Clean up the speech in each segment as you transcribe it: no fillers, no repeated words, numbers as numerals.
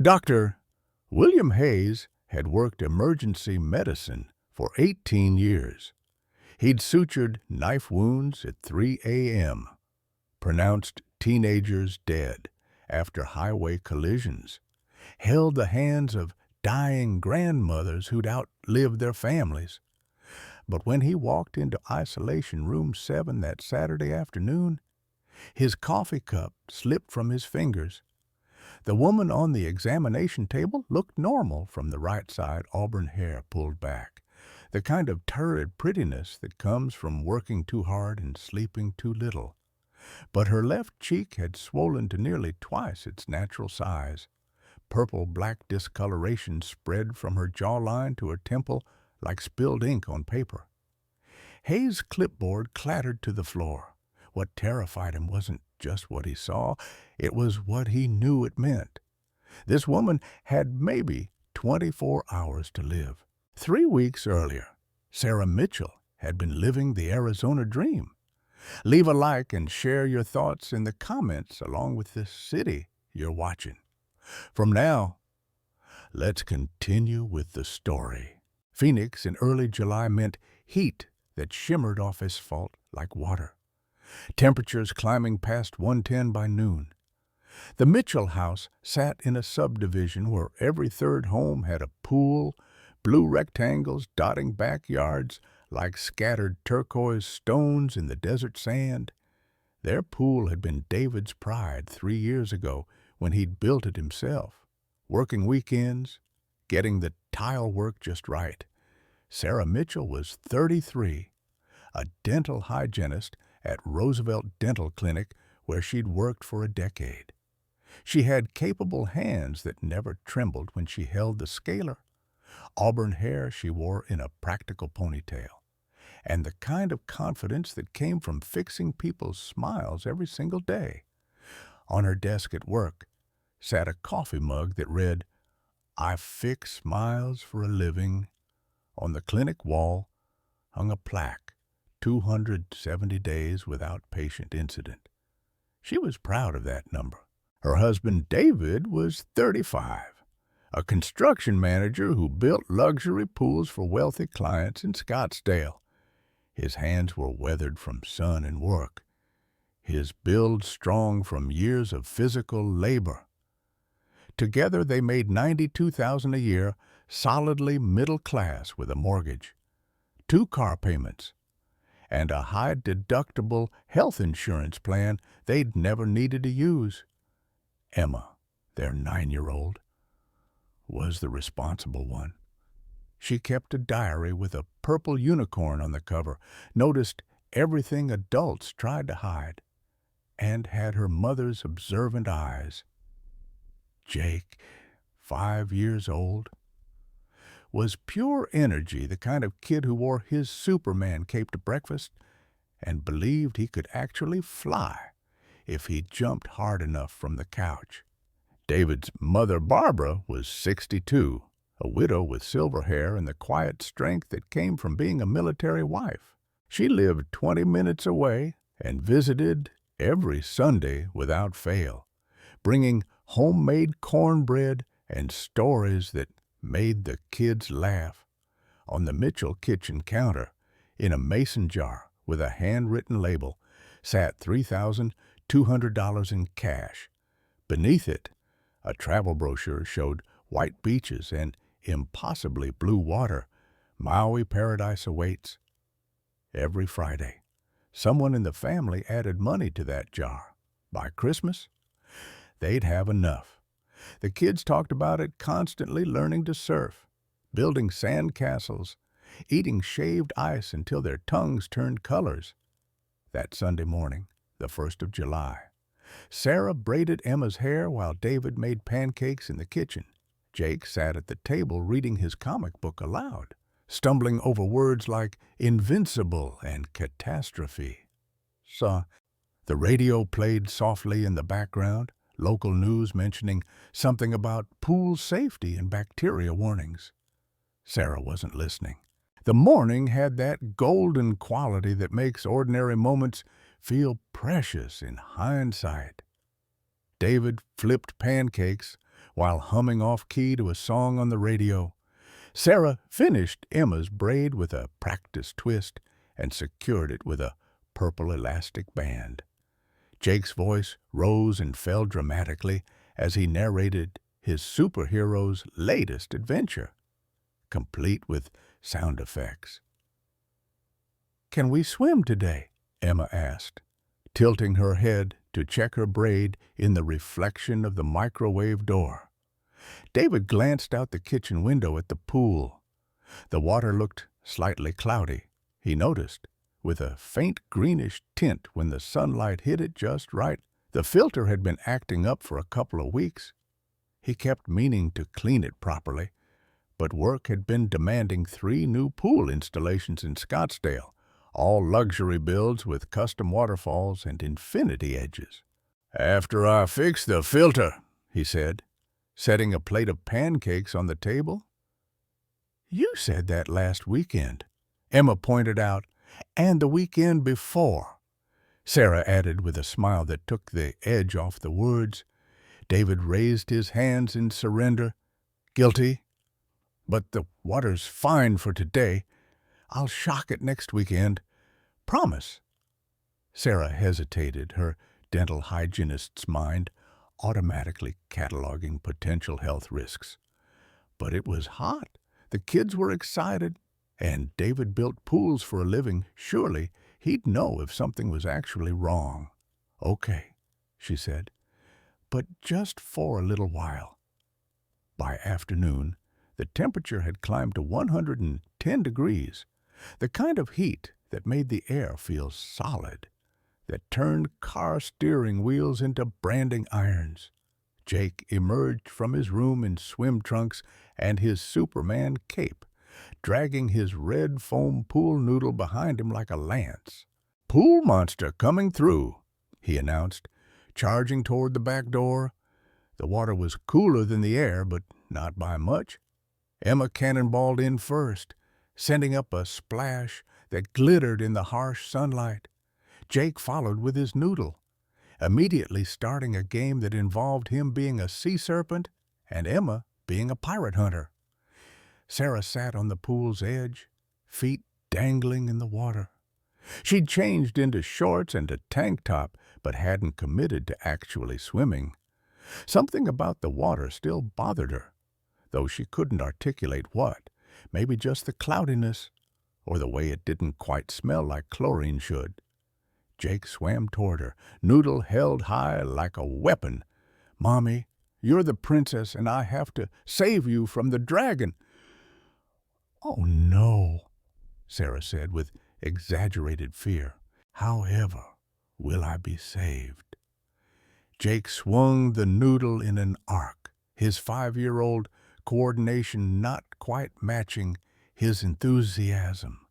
Dr. William Hayes had worked emergency medicine for 18 years. He'd sutured knife wounds at 3 a.m., pronounced teenagers dead after highway collisions, held the hands of dying grandmothers who'd outlived their families. But when he walked into isolation room 7 that Saturday afternoon, his coffee cup slipped from his fingers. The woman on the examination table looked normal from the right side, auburn hair pulled back, the kind of turrid prettiness that comes from working too hard and sleeping too little. But her left cheek had swollen to nearly twice its natural size. Purple-black discoloration spread from her jawline to her temple like spilled ink on paper. Hayes' clipboard clattered to the floor. What terrified him wasn't just what he saw, it was what he knew it meant. This woman had maybe 24 hours to live. 3 weeks earlier, Sarah Mitchell had been living the Arizona dream. Leave a like and share your thoughts in the comments along with this city you're watching. From now, let's continue with the story. Phoenix in early July meant heat that shimmered off asphalt like water. Temperatures climbing past 110 by noon. The Mitchell house sat in a subdivision where every third home had a pool, blue rectangles dotting backyards like scattered turquoise stones in the desert sand. Their pool had been David's pride 3 years ago when he'd built it himself, working weekends, getting the tile work just right. Sarah Mitchell was 33, a dental hygienist at Roosevelt Dental Clinic where she'd worked for a decade. She had capable hands that never trembled when she held the scaler, auburn hair she wore in a practical ponytail, and the kind of confidence that came from fixing people's smiles every single day. On her desk at work sat a coffee mug that read, "I fix smiles for a living." On the clinic wall hung a plaque, 270 days without patient incident. She was proud of that number. Her husband David was 35, a construction manager who built luxury pools for wealthy clients in Scottsdale. His hands were weathered from sun and work, his build strong from years of physical labor. Together they made $92,000 a year, solidly middle class with a mortgage, 2 car payments, and a high-deductible health insurance plan they'd never needed to use. Emma, their 9-year-old, was the responsible one. She kept a diary with a purple unicorn on the cover, noticed everything adults tried to hide, and had her mother's observant eyes. Jake, 5 years old, was pure energy, the kind of kid who wore his Superman cape to breakfast and believed he could actually fly if he jumped hard enough from the couch. David's mother, Barbara, was 62, a widow with silver hair and the quiet strength that came from being a military wife. She lived 20 minutes away and visited every Sunday without fail, bringing homemade cornbread and stories that made the kids laugh. On the Mitchell kitchen counter, in a mason jar with a handwritten label, sat $3,200 in cash. Beneath it, a travel brochure showed white beaches and impossibly blue water. Maui paradise awaits. Every Friday, someone in the family added money to that jar. By Christmas, they'd have enough. The kids talked about it constantly, learning to surf, building sand castles, eating shaved ice until their tongues turned colors. That Sunday morning, the 1st of July, Sarah braided Emma's hair while David made pancakes in the kitchen. Jake sat at the table reading his comic book aloud, stumbling over words like invincible and catastrophe. The radio played softly in the background, local news mentioning something about pool safety and bacteria warnings. Sarah wasn't listening. The morning had that golden quality that makes ordinary moments feel precious in hindsight. David flipped pancakes while humming off-key to a song on the radio. Sarah finished Emma's braid with a practice twist and secured it with a purple elastic band. Jake's voice rose and fell dramatically as he narrated his superhero's latest adventure, complete with sound effects. "Can we swim today?" Emma asked, tilting her head to check her braid in the reflection of the microwave door. David glanced out the kitchen window at the pool. The water looked slightly cloudy, he noticed, with a faint greenish tint when the sunlight hit it just right. The filter had been acting up for a couple of weeks. He kept meaning to clean it properly, but work had been demanding 3 new pool installations in Scottsdale, all luxury builds with custom waterfalls and infinity edges. "After I fix the filter," he said, setting a plate of pancakes on the table. "You said that last weekend," Emma pointed out, "and the weekend before," Sarah added with a smile that took the edge off the words. David raised his hands in surrender. "Guilty. But the water's fine for today. I'll shock it next weekend. Promise." Sarah hesitated, her dental hygienist's mind automatically cataloging potential health risks. But it was hot. The kids were excited, and David built pools for a living. Surely he'd know if something was actually wrong. "Okay," she said, "but just for a little while." By afternoon, the temperature had climbed to 110 degrees, the kind of heat that made the air feel solid, that turned car steering wheels into branding irons. Jake emerged from his room in swim trunks and his Superman cape, dragging his red foam pool noodle behind him like a lance. "Pool monster coming through," he announced, charging toward the back door. The water was cooler than the air, but not by much. Emma cannonballed in first, sending up a splash that glittered in the harsh sunlight. Jake followed with his noodle, immediately starting a game that involved him being a sea serpent and Emma being a pirate hunter. Sarah sat on the pool's edge, feet dangling in the water. She'd changed into shorts and a tank top, but hadn't committed to actually swimming. Something about the water still bothered her, though she couldn't articulate what. Maybe just the cloudiness, or the way it didn't quite smell like chlorine should. Jake swam toward her, noodle held high like a weapon. "Mommy, you're the princess, and I have to save you from the dragon." "Oh, no," Sarah said with exaggerated fear. "However will I be saved?" Jake swung the noodle in an arc, his 5-year-old coordination not quite matching his enthusiasm.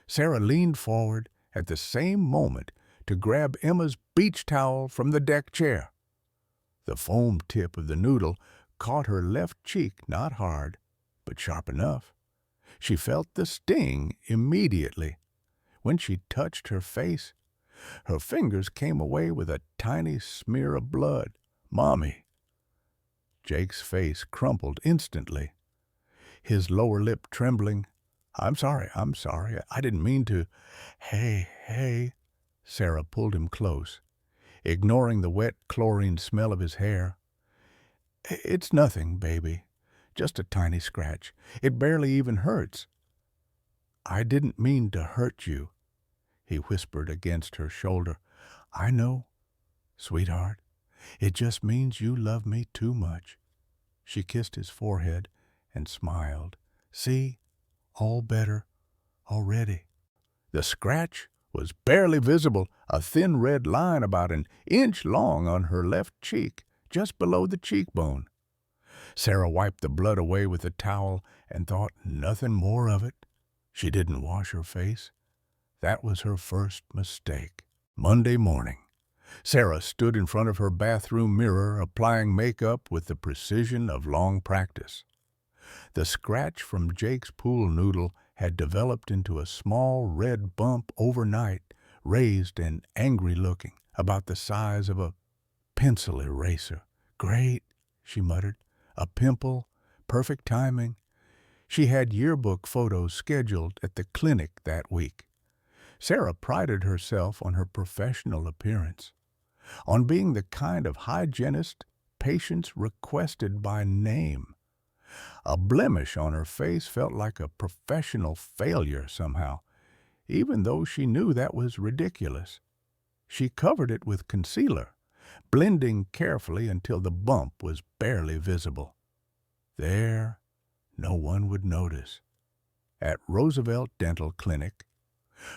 Sarah leaned forward at the same moment to grab Emma's beach towel from the deck chair. The foam tip of the noodle caught her left cheek, not hard, but sharp enough. She felt the sting immediately. When she touched her face, her fingers came away with a tiny smear of blood. "Mommy." Jake's face crumpled instantly, his lower lip trembling. I'm sorry. I didn't mean to." Hey. Sarah pulled him close, ignoring the wet chlorine smell of his hair. "It's nothing, baby. Just a tiny scratch. It barely even hurts." "I didn't mean to hurt you," he whispered against her shoulder. "I know, sweetheart. It just means you love me too much." She kissed his forehead and smiled. "See? All better already." The scratch was barely visible, a thin red line about an inch long on her left cheek, just below the cheekbone. Sarah wiped the blood away with a towel and thought nothing more of it. She didn't wash her face. That was her first mistake. Monday morning, Sarah stood in front of her bathroom mirror, applying makeup with the precision of long practice. The scratch from Jake's pool noodle had developed into a small red bump overnight, raised and angry-looking, about the size of a pencil eraser. "Great," she muttered. A pimple, perfect timing. She had yearbook photos scheduled at the clinic that week. Sarah prided herself on her professional appearance, on being the kind of hygienist patients requested by name. A blemish on her face felt like a professional failure somehow, even though she knew that was ridiculous. She covered it with concealer, blending carefully until the bump was barely visible. There, no one would notice. At Roosevelt Dental Clinic,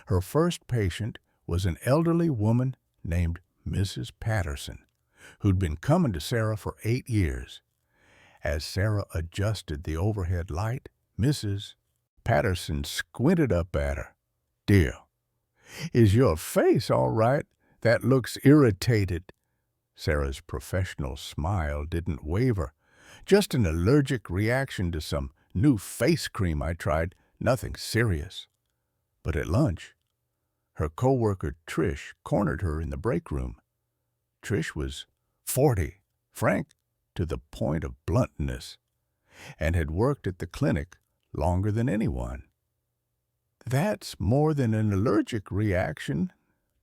her first patient was an elderly woman named Mrs. Patterson, who'd been coming to Sarah for 8 years. As Sarah adjusted the overhead light, Mrs. Patterson squinted up at her. "Dear, is your face all right? That looks irritated." Sarah's professional smile didn't waver. "Just an allergic reaction to some new face cream I tried. Nothing serious." But at lunch, her coworker Trish cornered her in the break room. Trish was 40, frank to the point of bluntness, and had worked at the clinic longer than anyone. "That's more than an allergic reaction,"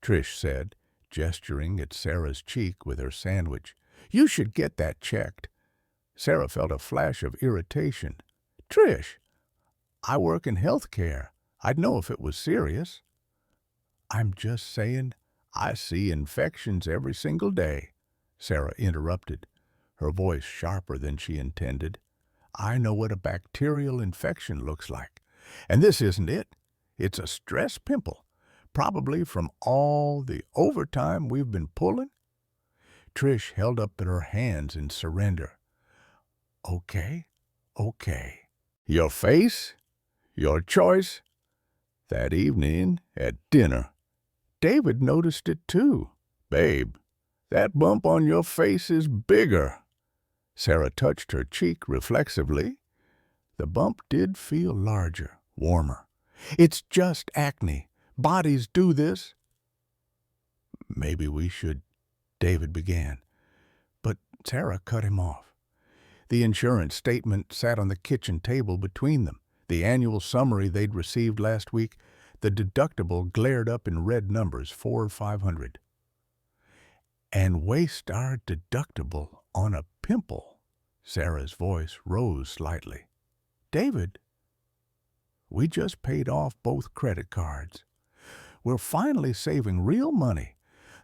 Trish said, gesturing at Sarah's cheek with her sandwich. "You should get that checked." Sarah felt a flash of irritation. "Trish, I work in healthcare. I'd know if it was serious." "I'm just saying, I see infections every single day," Sarah interrupted, her voice sharper than she intended. "I know what a bacterial infection looks like. And this isn't it. It's a stress pimple, probably from all the overtime we've been pulling." Trish held up her hands in surrender. "Okay, okay. Your face, your choice." That evening, at dinner, David noticed it too. "Babe, that bump on your face is bigger." Sarah touched her cheek reflexively. The bump did feel larger, warmer. "It's just acne. Bodies do this." "Maybe we should," David began. But Sarah cut him off. The insurance statement sat on the kitchen table between them. The annual summary they'd received last week, the deductible glared up in red numbers, 400 or 500. "And waste our deductible on a pimple." Sarah's voice rose slightly. "David, we just paid off both credit cards. We're finally saving real money.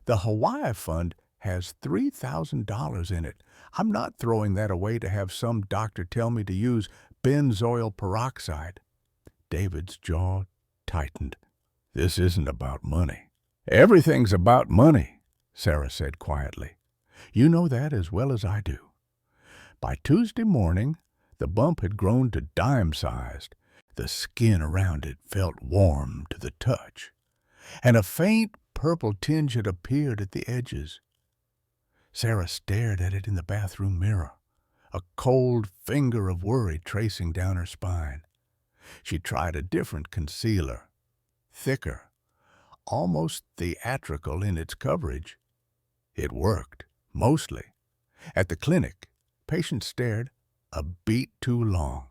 The Hawaii Fund has $3,000 in it. I'm not throwing that away to have some doctor tell me to use benzoyl peroxide." David's jaw tightened. "This isn't about money." "Everything's about money," Sarah said quietly. "You know that as well as I do." By Tuesday morning, the bump had grown to dime-sized. The skin around it felt warm to the touch, and a faint purple tinge had appeared at the edges. Sarah stared at it in the bathroom mirror, a cold finger of worry tracing down her spine. She tried a different concealer, thicker, almost theatrical in its coverage. It worked, mostly. At the clinic, patients stared a beat too long.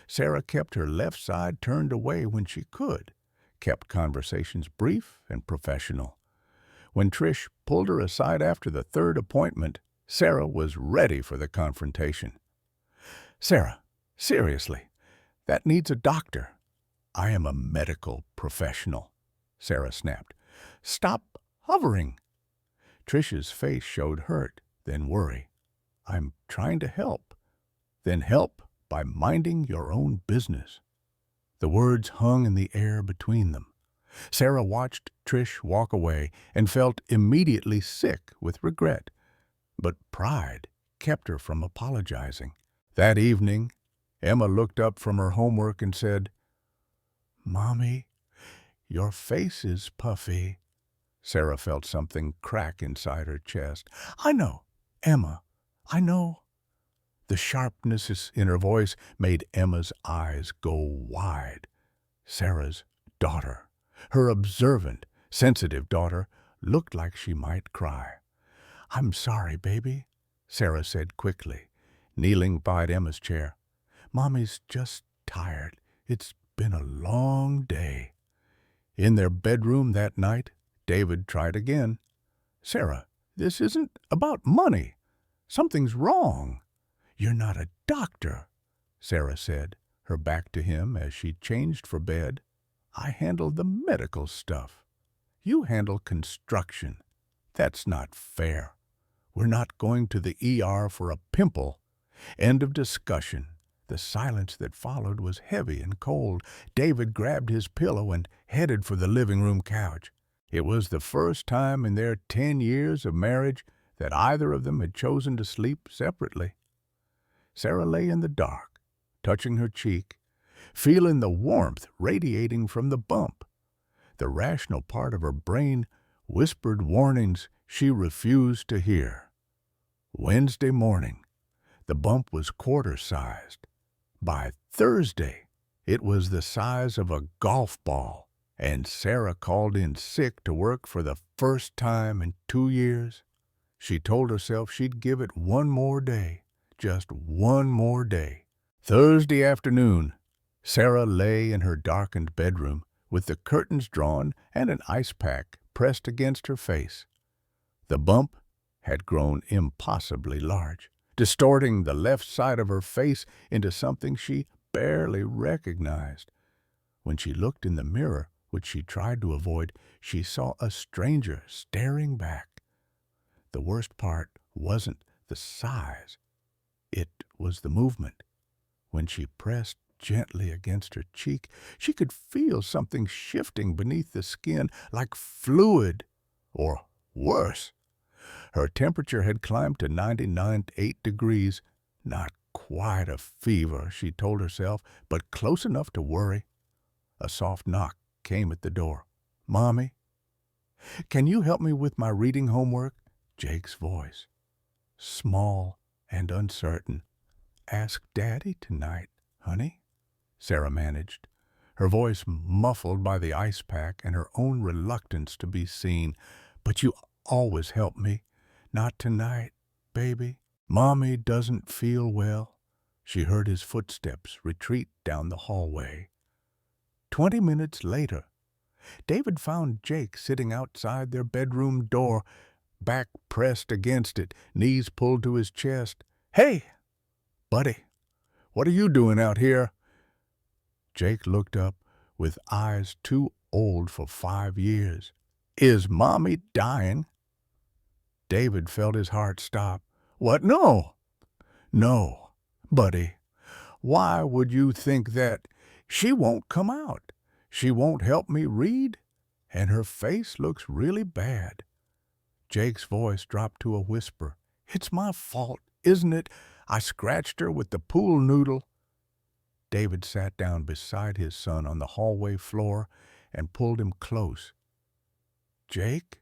Sarah kept her left side turned away when she could, kept conversations brief and professional. When Trish pulled her aside after the third appointment, Sarah was ready for the confrontation. "Sarah, seriously, that needs a doctor." "I am a medical professional," Sarah snapped. "Stop hovering." Trish's face showed hurt, then worry. "I'm trying to help." "Then help by minding your own business." The words hung in the air between them. Sarah watched Trish walk away and felt immediately sick with regret. But pride kept her from apologizing. That evening, Emma looked up from her homework and said, "Mommy, your face is puffy." Sarah felt something crack inside her chest. "I know, Emma, I know." The sharpness in her voice made Emma's eyes go wide. Sarah's daughter, her observant, sensitive daughter, looked like she might cry. "I'm sorry, baby," Sarah said quickly. kneeling by Emma's chair. "Mommy's just tired. It's been a long day." In their bedroom that night, David tried again. "Sarah, this isn't about money. Something's wrong." "You're not a doctor," Sarah said, her back to him as she changed for bed. "I handle the medical stuff. You handle construction. That's not fair. We're not going to the ER for a pimple." End of discussion. The silence that followed was heavy and cold. David grabbed his pillow and headed for the living room couch. It was the first time in their 10 years of marriage that either of them had chosen to sleep separately. Sarah lay in the dark, touching her cheek, feeling the warmth radiating from the bump. The rational part of her brain whispered warnings she refused to hear. Wednesday morning, the bump was quarter-sized. By Thursday, it was the size of a golf ball, and Sarah called in sick to work for the first time in 2 years. She told herself she'd give it one more day, just one more day. Thursday afternoon, Sarah lay in her darkened bedroom with the curtains drawn and an ice pack pressed against her face. The bump had grown impossibly large, distorting the left side of her face into something she barely recognized. When she looked in the mirror, which she tried to avoid, she saw a stranger staring back. The worst part wasn't the size. It was the movement. When she pressed gently against her cheek, she could feel something shifting beneath the skin, like fluid, or worse. Her temperature had climbed to 99.8 degrees. Not quite a fever, she told herself, but close enough to worry. A soft knock came at the door. "Mommy, can you help me with my reading homework?" Jake's voice, small and uncertain. "Ask Daddy tonight, honey," Sarah managed, her voice muffled by the ice pack and her own reluctance to be seen. "But you always help me. Not tonight, baby. Mommy doesn't feel well." She heard his footsteps retreat down the hallway. 20 minutes later, David found Jake sitting outside their bedroom door, back pressed against it, knees pulled to his chest. "Hey, buddy, what are you doing out here?" Jake looked up with eyes too old for 5 years. "Is Mommy dying?" David felt his heart stop. "What? No. No, buddy. Why would you think that? She won't come out. She won't help me read, and her face looks really bad." Jake's voice dropped to a whisper. "It's my fault, isn't it? I scratched her with the pool noodle." David sat down beside his son on the hallway floor and pulled him close. "Jake,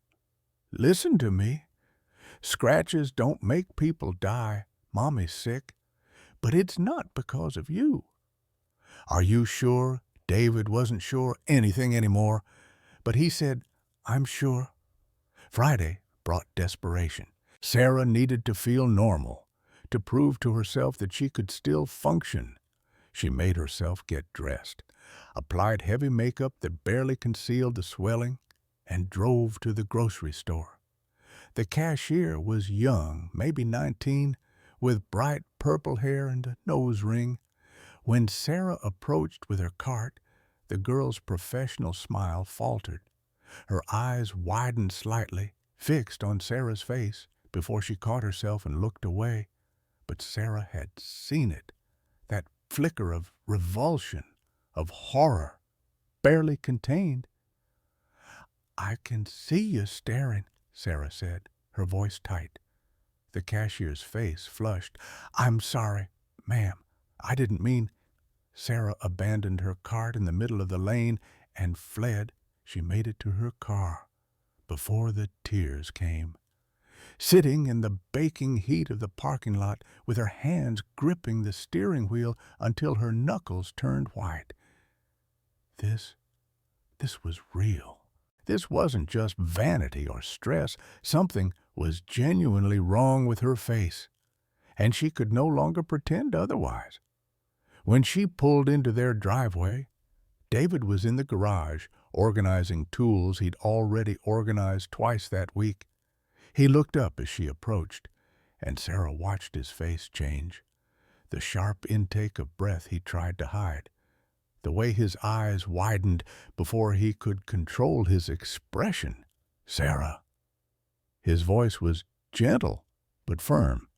listen to me. Scratches don't make people die. Mommy's sick, but it's not because of you." "Are you sure?" David wasn't sure anything anymore, but he said, "I'm sure." Friday brought desperation. Sarah needed to feel normal, to prove to herself that she could still function. She made herself get dressed, applied heavy makeup that barely concealed the swelling, and drove to the grocery store. The cashier was young, maybe 19, with bright purple hair and a nose ring. When Sarah approached with her cart, the girl's professional smile faltered. Her eyes widened slightly, fixed on Sarah's face, before she caught herself and looked away. But Sarah had seen it, that flicker of revulsion, of horror, barely contained. "I can see you staring," Sarah said, her voice tight. The cashier's face flushed. "I'm sorry, ma'am. I didn't mean—" Sarah abandoned her cart in the middle of the lane and fled. She made it to her car before the tears came. Sitting in the baking heat of the parking lot with her hands gripping the steering wheel until her knuckles turned white. This was real. This wasn't just vanity or stress. Something was genuinely wrong with her face. and she could no longer pretend otherwise. When she pulled into their driveway, David was in the garage organizing tools he'd already organized twice that week. He looked up as she approached, and Sarah watched his face change. The sharp intake of breath he tried to hide, the way his eyes widened before he could control his expression. "Sarah." His voice was gentle but firm.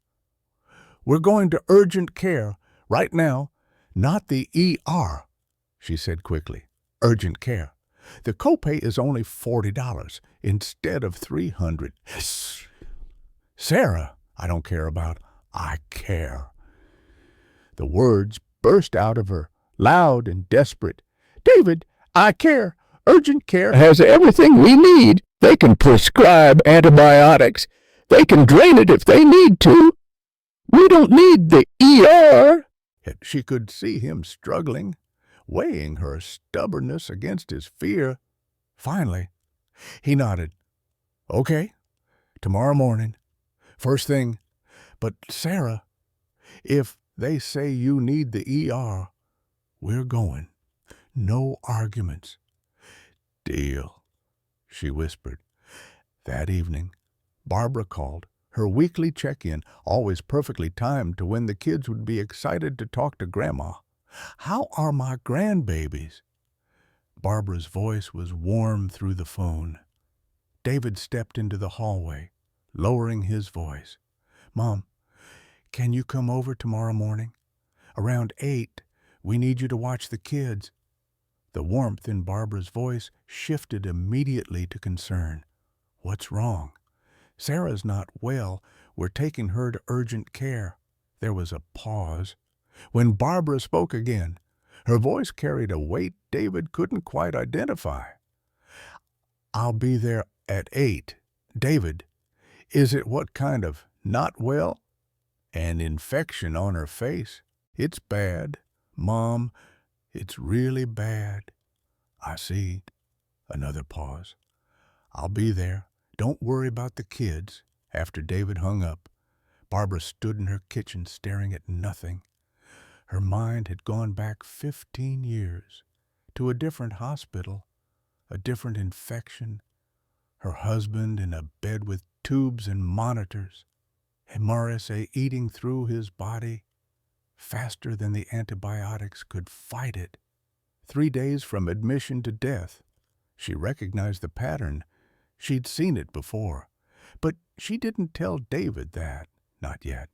"We're going to urgent care right now, not the ER," she said quickly. "Urgent care. The copay is only $40 instead of $300. "Sarah, I don't care about, I care." The words burst out of her, loud and desperate. "David, I care. Urgent care has everything we need. They can prescribe antibiotics. They can drain it if they need to. We don't need the ER." She could see him struggling, weighing her stubbornness against his fear. Finally, he nodded. "Okay, tomorrow morning, first thing. But Sarah, if they say you need the ER, we're going. No arguments." "Deal," she whispered. That evening, Barbara called, her weekly check-in, always perfectly timed to when the kids would be excited to talk to Grandma. "How are my grandbabies?" Barbara's voice was warm through the phone. David stepped into the hallway, lowering his voice. "Mom, can you come over tomorrow morning? Around 8, we need you to watch the kids." The warmth in Barbara's voice shifted immediately to concern. "What's wrong?" "Sarah's not well. We're taking her to urgent care." There was a pause. When Barbara spoke again, her voice carried a weight David couldn't quite identify. "I'll be there at 8. David, is it what kind of not well?" "An infection on her face. It's bad. Mom, it's really bad." "I see." Another pause. "I'll be there. Don't worry about the kids." After David hung up, Barbara stood in her kitchen staring at nothing. Her mind had gone back 15 years, to a different hospital, a different infection, her husband in a bed with tubes and monitors, MRSA eating through his body faster than the antibiotics could fight it. 3 days from admission to death. She recognized the pattern. She'd seen it before. But she didn't tell David that, not yet.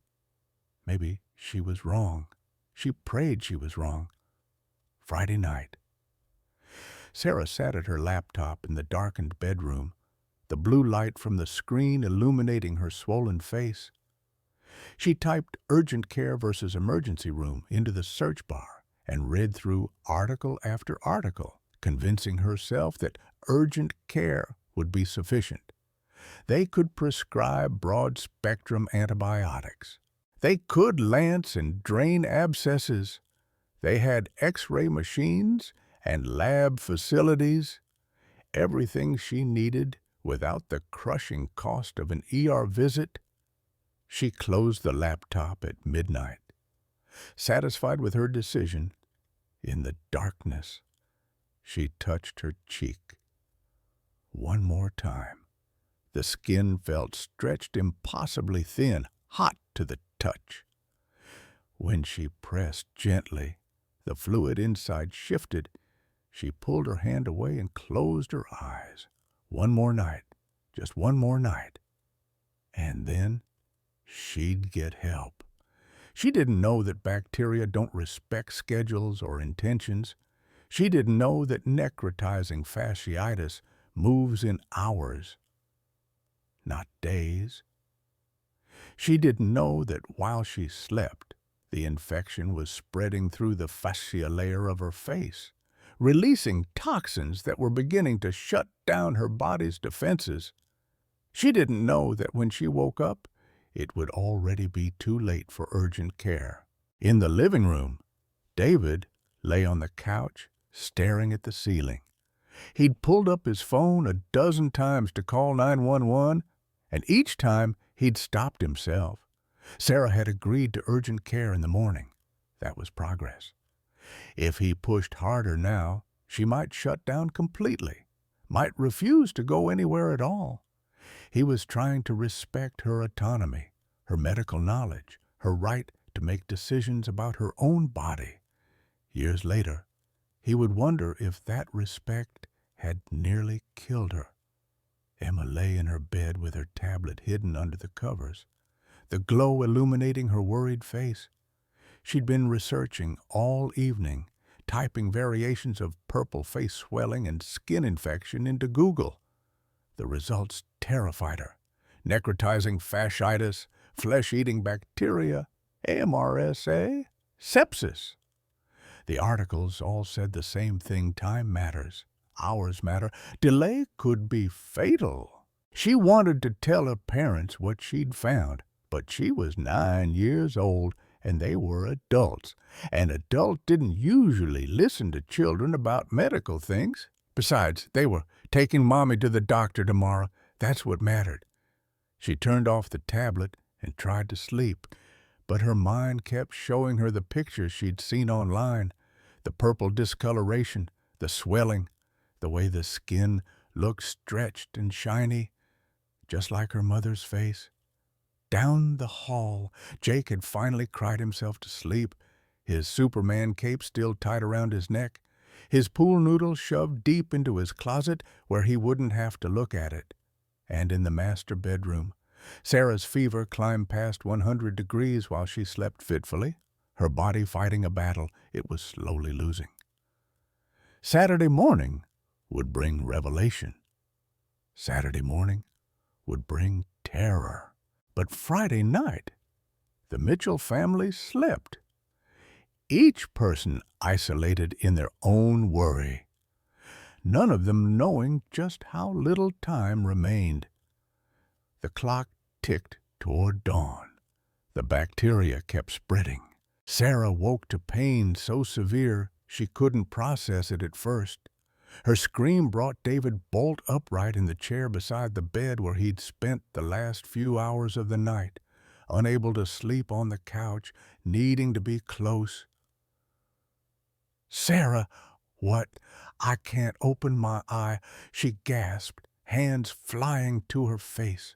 Maybe she was wrong. She prayed she was wrong. Friday night. Sarah sat at her laptop in the darkened bedroom, the blue light from the screen illuminating her swollen face. She typed urgent care versus emergency room into the search bar and read through article after article, convincing herself that urgent care would be sufficient. They could prescribe broad-spectrum antibiotics. They could lance and drain abscesses. They had X-ray machines and lab facilities. Everything she needed without the crushing cost of an ER visit. She closed the laptop at midnight. Satisfied with her decision, in the darkness, she touched her cheek. One more time. The skin felt stretched impossibly thin, hot to the touch. When she pressed gently, the fluid inside shifted. She pulled her hand away and closed her eyes. One more night, just one more night. And then she'd get help. She didn't know that bacteria don't respect schedules or intentions. She didn't know that necrotizing fasciitis moves in hours, not days. She didn't know that while she slept, the infection was spreading through the fascia layer of her face, releasing toxins that were beginning to shut down her body's defenses. She didn't know that when she woke up, it would already be too late for urgent care. In the living room, David lay on the couch, staring at the ceiling. He'd pulled up his phone a dozen times to call 911, and each time he'd stopped himself. Sarah had agreed to urgent care in the morning. That was progress. If he pushed harder now, she might shut down completely, might refuse to go anywhere at all. He was trying to respect her autonomy, her medical knowledge, her right to make decisions about her own body. Years later, he would wonder if that respect had nearly killed her. Emma lay in her bed with her tablet hidden under the covers, the glow illuminating her worried face. She'd been researching all evening, typing variations of purple face swelling and skin infection into Google. The results terrified her. Necrotizing fasciitis, flesh-eating bacteria, MRSA, sepsis. The articles all said the same thing: time matters, hours matter, delay could be fatal. She wanted to tell her parents what she'd found, but she was 9 years old and they were adults. An adult didn't usually listen to children about medical things. Besides, they were taking Mommy to the doctor tomorrow. That's what mattered. She turned off the tablet and tried to sleep, but her mind kept showing her the pictures she'd seen online, the purple discoloration, the swelling, the way the skin looked stretched and shiny, just like her mother's face. Down the hall, Jake had finally cried himself to sleep, his Superman cape still tied around his neck, his pool noodle shoved deep into his closet where he wouldn't have to look at it. And in the master bedroom, Sarah's fever climbed past 100 degrees while she slept fitfully, her body fighting a battle it was slowly losing. Saturday morning would bring revelation. Saturday morning would bring terror. But Friday night, the Mitchell family slept, each person isolated in their own worry, none of them knowing just how little time remained. The clock ticked toward dawn. The bacteria kept spreading. Sarah woke to pain so severe she couldn't process it at first. Her scream brought David bolt upright in the chair beside the bed where he'd spent the last few hours of the night, unable to sleep on the couch, needing to be close. "Sarah, what? I can't open my eye," she gasped, hands flying to her face.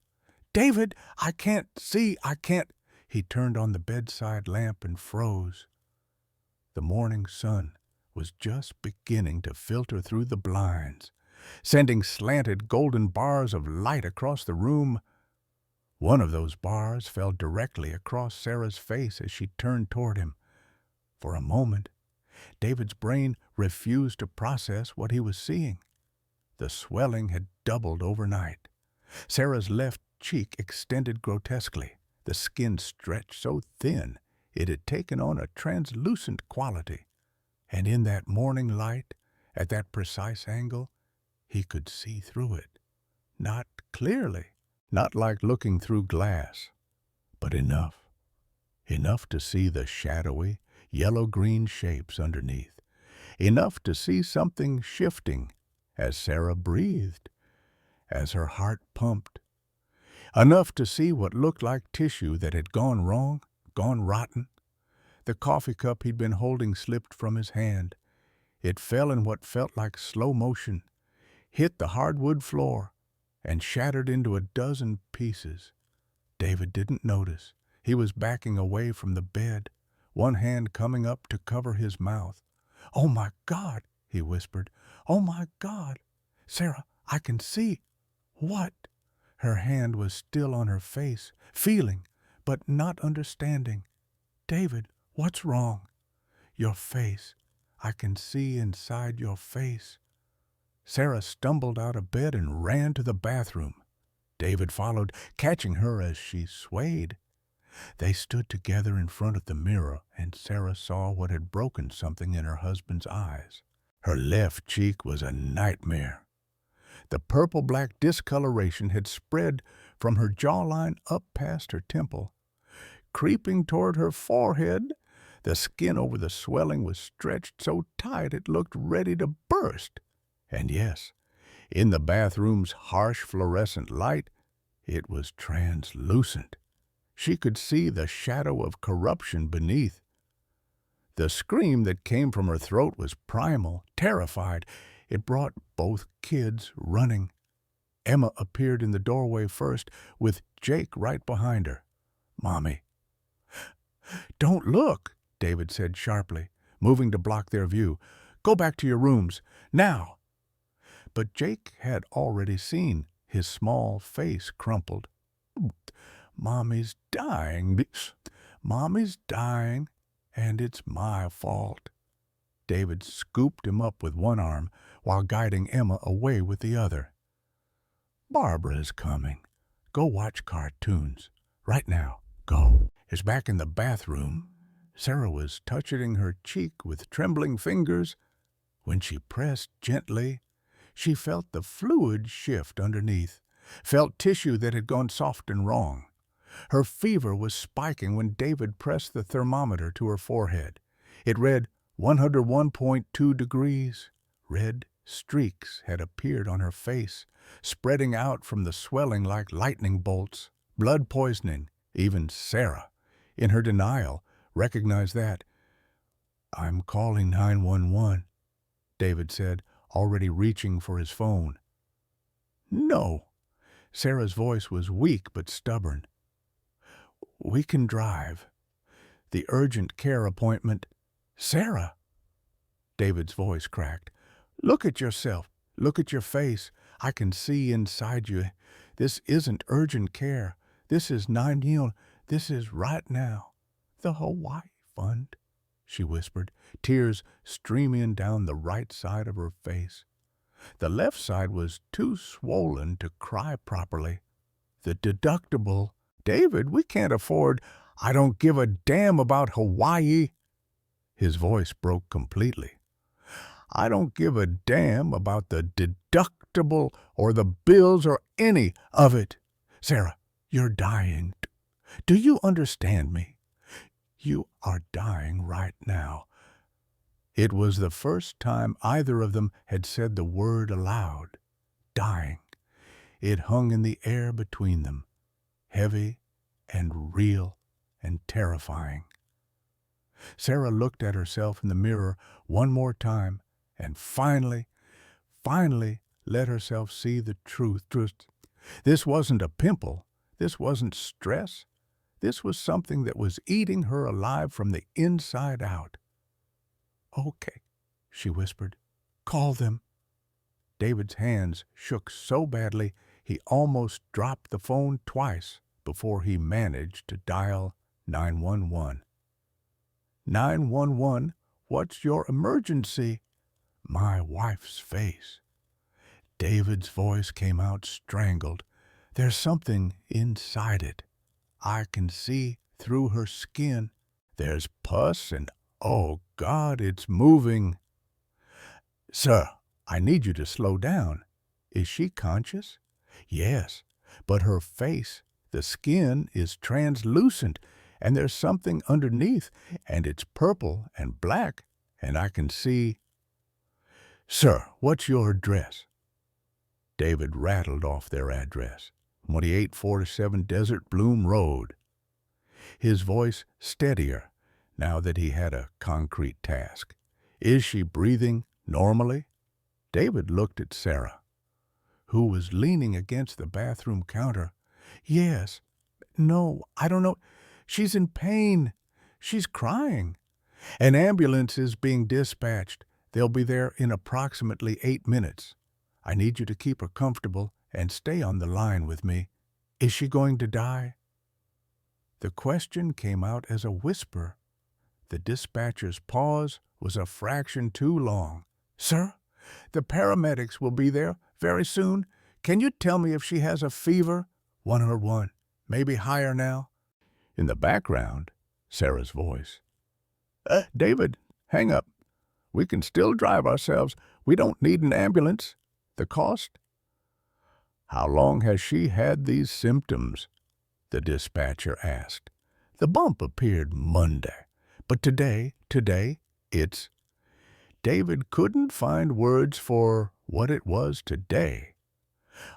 "David, I can't see, I can't." He turned on the bedside lamp and froze. The morning sun was just beginning to filter through the blinds, sending slanted golden bars of light across the room. One of those bars fell directly across Sarah's face as she turned toward him. For a moment, David's brain refused to process what he was seeing. The swelling had doubled overnight. Sarah's left cheek extended grotesquely, the skin stretched so thin it had taken on a translucent quality. And in that morning light, at that precise angle, he could see through it. Not clearly, not like looking through glass, but enough to see the shadowy, yellow-green shapes underneath, enough to see something shifting as Sarah breathed, as her heart pumped, enough to see what looked like tissue that had gone wrong, gone rotten. The coffee cup he'd been holding slipped from his hand. It fell in what felt like slow motion, hit the hardwood floor, and shattered into a dozen pieces. David didn't notice. He was backing away from the bed, one hand coming up to cover his mouth. "Oh, my God," he whispered. "Oh, my God. Sarah, I can see." "What?" Her hand was still on her face, feeling, but not understanding. "David, what's wrong?" "Your face. I can see inside your face." Sarah stumbled out of bed and ran to the bathroom. David followed, catching her as she swayed. They stood together in front of the mirror, and Sarah saw what had broken something in her husband's eyes. Her left cheek was a nightmare. The purple-black discoloration had spread from her jawline up past her temple. Creeping toward her forehead, the skin over the swelling was stretched so tight it looked ready to burst. And yes, in the bathroom's harsh fluorescent light, it was translucent. She could see the shadow of corruption beneath. The scream that came from her throat was primal, terrified. It brought both kids running. Emma appeared in the doorway first, with Jake right behind her. "Mommy." "Don't look," David said sharply, moving to block their view. "Go back to your rooms, now." But Jake had already seen, his small face crumpled. "Mommy's dying. Mommy's dying, and it's my fault." David scooped him up with one arm while guiding Emma away with the other. "Barbara is coming. Go watch cartoons. Right now. Go." Is back in the bathroom. Sarah was touching her cheek with trembling fingers. When she pressed gently, she felt the fluid shift underneath, felt tissue that had gone soft and wrong. Her fever was spiking when David pressed the thermometer to her forehead. It read 101.2 degrees. Red streaks had appeared on her face, spreading out from the swelling like lightning bolts. Blood poisoning. Even Sarah, in her denial, recognized that. "I'm calling 911, David said, already reaching for his phone. "No." Sarah's voice was weak but stubborn. "We can drive. The urgent care appointment—" "Sarah!" David's voice cracked. "Look at yourself. Look at your face. I can see inside you. This isn't urgent care. This is 911. This is right now. The Hawaii Fund," she whispered, tears streaming down the right side of her face. The left side was too swollen to cry properly. "The deductible. David, we can't afford—" "I don't give a damn about Hawaii." His voice broke completely. "I don't give a damn about the deductible or the bills or any of it. Sarah, you're dying. Do you understand me? You are dying right now." It was the first time either of them had said the word aloud. Dying. It hung in the air between them, heavy and real and terrifying. Sarah looked at herself in the mirror one more time and finally let herself see the truth. This wasn't a pimple. This wasn't stress. This was something that was eating her alive from the inside out. "Okay," she whispered. "Call them." David's hands shook so badly he almost dropped the phone twice before he managed to dial 911. 911, what's your emergency?" My wife's face. David's voice came out strangled. There's something inside it. I can see through her skin. There's pus and, oh God, it's moving. "Sir, I need you to slow down. Is she conscious?" "Yes, but her face, the skin is translucent, and there's something underneath, and it's purple and black, and I can see—" "Sir, what's your address?" David rattled off their address. 2847 Desert Bloom Road. His voice steadier now that he had a concrete task. "Is she breathing normally?" David looked at Sarah, who was leaning against the bathroom counter. "Yes. No, I don't know. She's in pain. She's crying. An ambulance is being dispatched. They'll be there in approximately 8 minutes. I need you to keep her comfortable and stay on the line with me. Is she going to die?" The question came out as a whisper. The dispatcher's pause was a fraction too long. "Sir, the paramedics will be there very soon. Can you tell me if she has a fever?" 101, maybe higher now. In the background, Sarah's voice. David, hang up. We can still drive ourselves. We don't need an ambulance. The cost?" "How long has she had these symptoms?" the dispatcher asked. "The bump appeared Monday, but today, it's—" David couldn't find words for what it was today.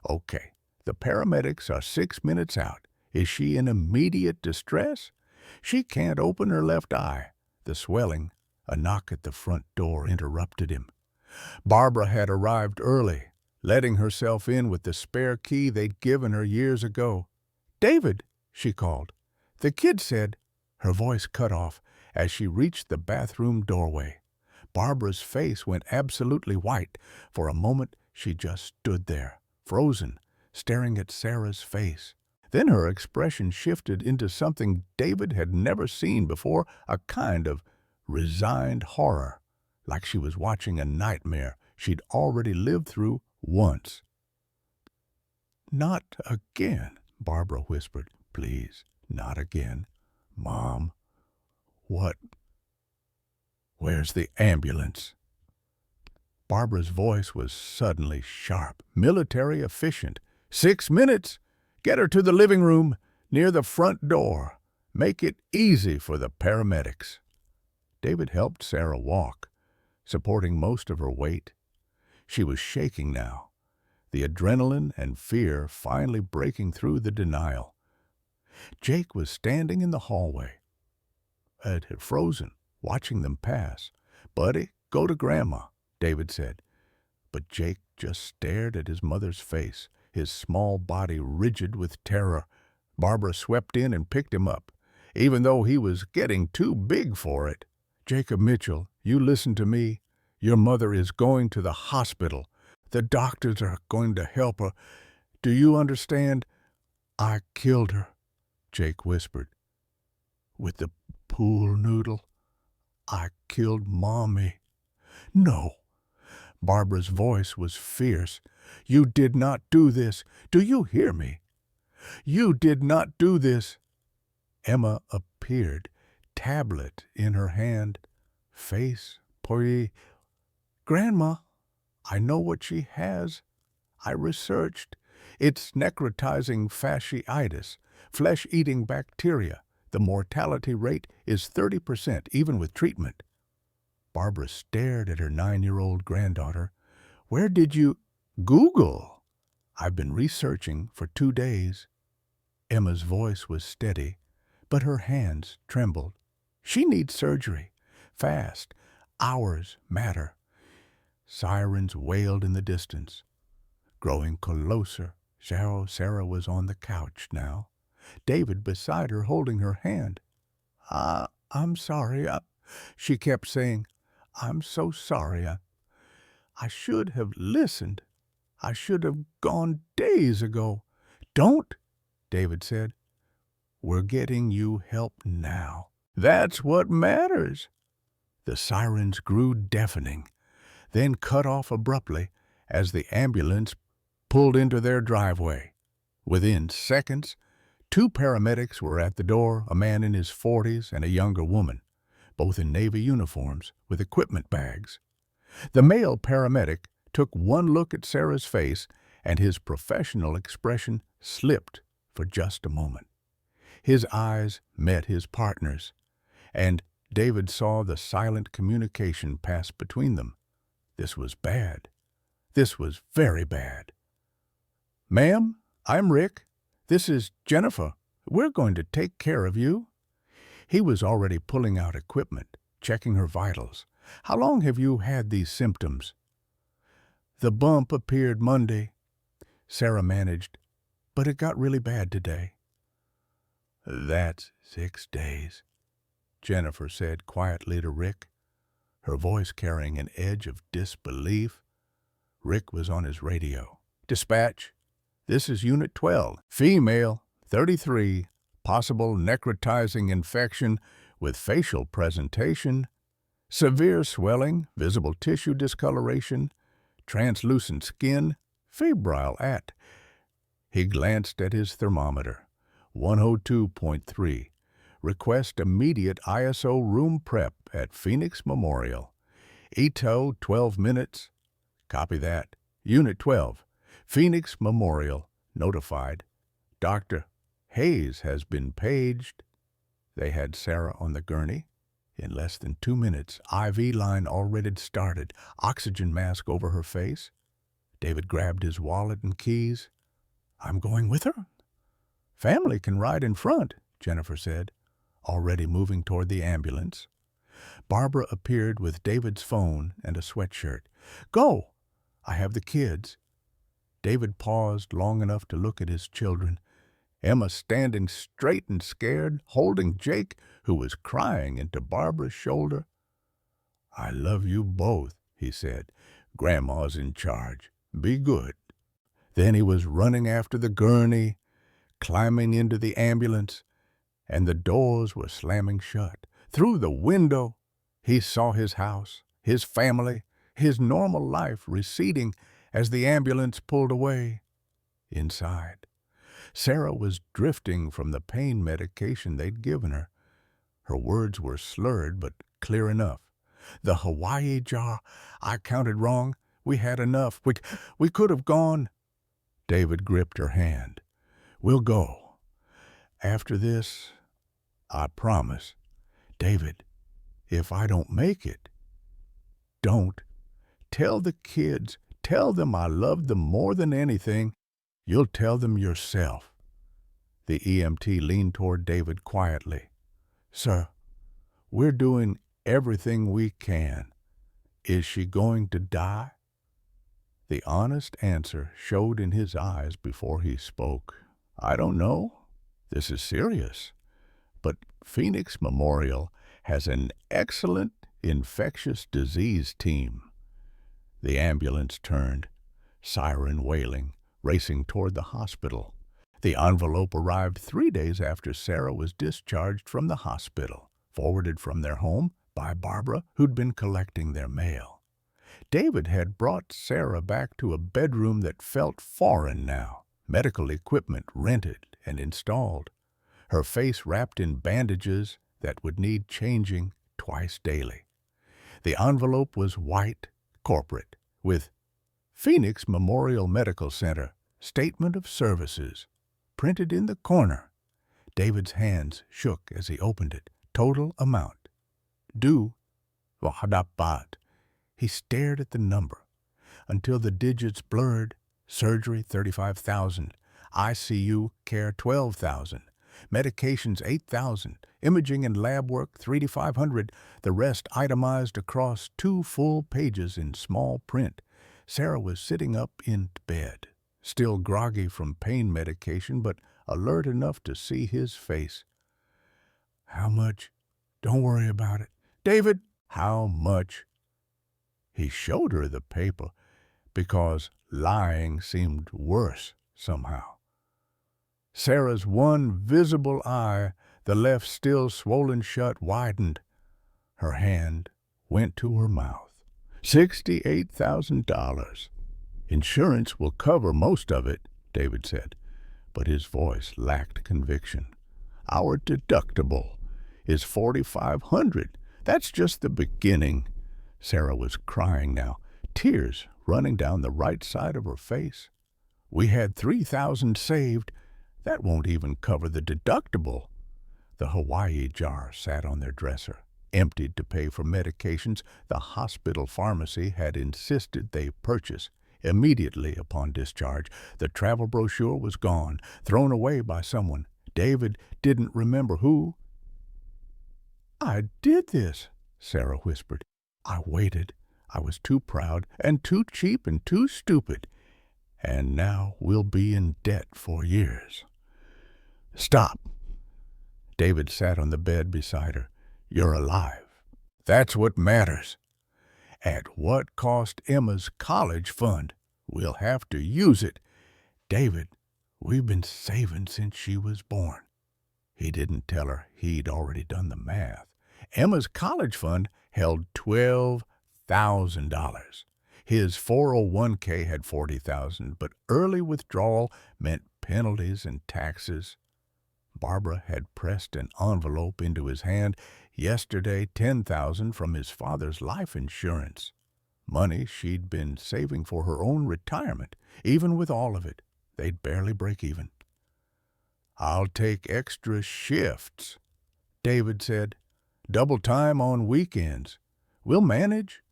"Okay, the paramedics are 6 minutes out. Is she in immediate distress? She can't open her left eye. The swelling, a knock at the front door interrupted him. Barbara had arrived early, letting herself in with the spare key they'd given her years ago. "David," she called. "The kid said—" Her voice cut off as she reached the bathroom doorway. Barbara's face went absolutely white. For a moment she just stood there, frozen, staring at Sarah's face. Then her expression shifted into something David had never seen before, a kind of resigned horror, like she was watching a nightmare she'd already lived through once. "Not again," Barbara whispered. "Please, not again. Mom, what? Where's the ambulance?" Barbara's voice was suddenly sharp, military efficient. 6 minutes! Get her to the living room, near the front door. Make it easy for the paramedics." David helped Sarah walk, supporting most of her weight. She was shaking now, the adrenaline and fear finally breaking through the denial. Jake was standing in the hallway, frozen, watching them pass. "Buddy, go to Grandma," David said. But Jake just stared at his mother's face, his small body rigid with terror. Barbara swept in and picked him up, even though he was getting too big for it. "Jacob Mitchell, you listen to me. Your mother is going to the hospital. The doctors are going to help her. Do you understand? I killed her," Jake whispered. "With the pool noodle. I killed Mommy." "No." Barbara's voice was fierce. "You did not do this. Do you hear me? You did not do this." Emma appeared, tablet in her hand, face poised. "Grandma, I know what she has. I researched. It's necrotizing fasciitis, flesh-eating bacteria. The mortality rate is 30%, even with treatment." Barbara stared at her 9-year-old granddaughter. "Where did you—" "Google. I've been researching for 2 days." Emma's voice was steady, but her hands trembled. "She needs surgery. Fast. Hours matter." Sirens wailed in the distance. Growing closer, Sarah was on the couch now, David beside her holding her hand. I'm sorry. She kept saying, "I'm so sorry. I should have listened. I should have gone days ago." "Don't," David said. "We're getting you help now. That's what matters." The sirens grew deafening, then cut off abruptly as the ambulance pulled into their driveway. Within seconds, 2 paramedics were at the door, a man in his 40s and a younger woman, both in Navy uniforms with equipment bags. The male paramedic took one look at Sarah's face, and his professional expression slipped for just a moment. His eyes met his partner's, and David saw the silent communication pass between them. This was bad. This was very bad. "Ma'am, I'm Rick. This is Jennifer. We're going to take care of you." He was already pulling out equipment, checking her vitals. "How long have you had these symptoms?" "The bump appeared Monday," Sarah managed, "but it got really bad today." "That's 6 days," Jennifer said quietly to Rick, her voice carrying an edge of disbelief. Rick was on his radio. "Dispatch, this is Unit 12. Female, 33, possible necrotizing infection with facial presentation, severe swelling, visible tissue discoloration, translucent skin, febrile at—" He glanced at his thermometer. 102.3. Request immediate ISO room prep at Phoenix Memorial. ETO 12 minutes. Copy that. Unit 12. Phoenix Memorial. Notified. Dr. Hayes has been paged. They had Sarah on the gurney. In less than 2 minutes, IV line already started, oxygen mask over her face. David grabbed his wallet and keys. "I'm going with her?" Family can ride in front, Jennifer said, already moving toward the ambulance. Barbara appeared with David's phone and a sweatshirt. Go! I have the kids. David paused long enough to look at his children. Emma standing straight and scared, holding Jake, who was crying into Barbara's shoulder. I love you both, he said. Grandma's in charge. Be good. Then he was running after the gurney, climbing into the ambulance, and the doors were slamming shut. Through the window, he saw his house, his family, his normal life receding as the ambulance pulled away. Inside, Sarah was drifting from the pain medication they'd given her. Her words were slurred but clear enough. The Hawaii jar, I counted wrong. We had enough. We could have gone. David gripped her hand. We'll go. After this, I promise. David, if I don't make it, don't. Tell the kids. Tell them I love them more than anything. You'll tell them yourself. The EMT leaned toward David quietly. Sir, we're doing everything we can. Is she going to die? The honest answer showed in his eyes before he spoke. I don't know. This is serious. But Phoenix Memorial has an excellent infectious disease team. The ambulance turned, siren wailing, racing toward the hospital. The envelope arrived 3 days after Sarah was discharged from the hospital, forwarded from their home by Barbara, who'd been collecting their mail. David had brought Sarah back to a bedroom that felt foreign now, medical equipment rented and installed, her face wrapped in bandages that would need changing twice daily. The envelope was white, corporate, with Phoenix Memorial Medical Center, Statement of Services, printed in the corner. David's hands shook as he opened it. Total amount. Due. Wahadabat. He stared at the number until the digits blurred. Surgery, $35,000. ICU care, $12,000. Medications, $8,000. Imaging and lab work, $3,500. The rest itemized across 2 full pages in small print. Sarah was sitting up in bed, still groggy from pain medication, but alert enough to see his face. How much? Don't worry about it. David, how much? He showed her the paper because lying seemed worse somehow. Sarah's one visible eye, the left still swollen shut, widened. Her hand went to her mouth. $68,000. Insurance will cover most of it, David said, but his voice lacked conviction. Our deductible is $4,500. That's just the beginning. Sarah was crying now, tears running down the right side of her face. We had $3,000 saved. That won't even cover the deductible. The Hawaii jar sat on their dresser, emptied to pay for medications the hospital pharmacy had insisted they purchase. Immediately upon discharge, the travel brochure was gone, thrown away by someone. David didn't remember who. I did this, Sarah whispered. I waited. I was too proud and too cheap and too stupid. And now we'll be in debt for years. Stop. David sat on the bed beside her. You're alive. That's what matters. At what cost Emma's college fund? We'll have to use it. David, we've been saving since she was born. He didn't tell her he'd already done the math. Emma's college fund held $12,000. His 401k had $40,000, but early withdrawal meant penalties and taxes. Barbara had pressed an envelope into his hand yesterday, $10,000 from his father's life insurance. Money she'd been saving for her own retirement. Even with all of it, they'd barely break even. I'll take extra shifts, David said. Double time on weekends. We'll manage.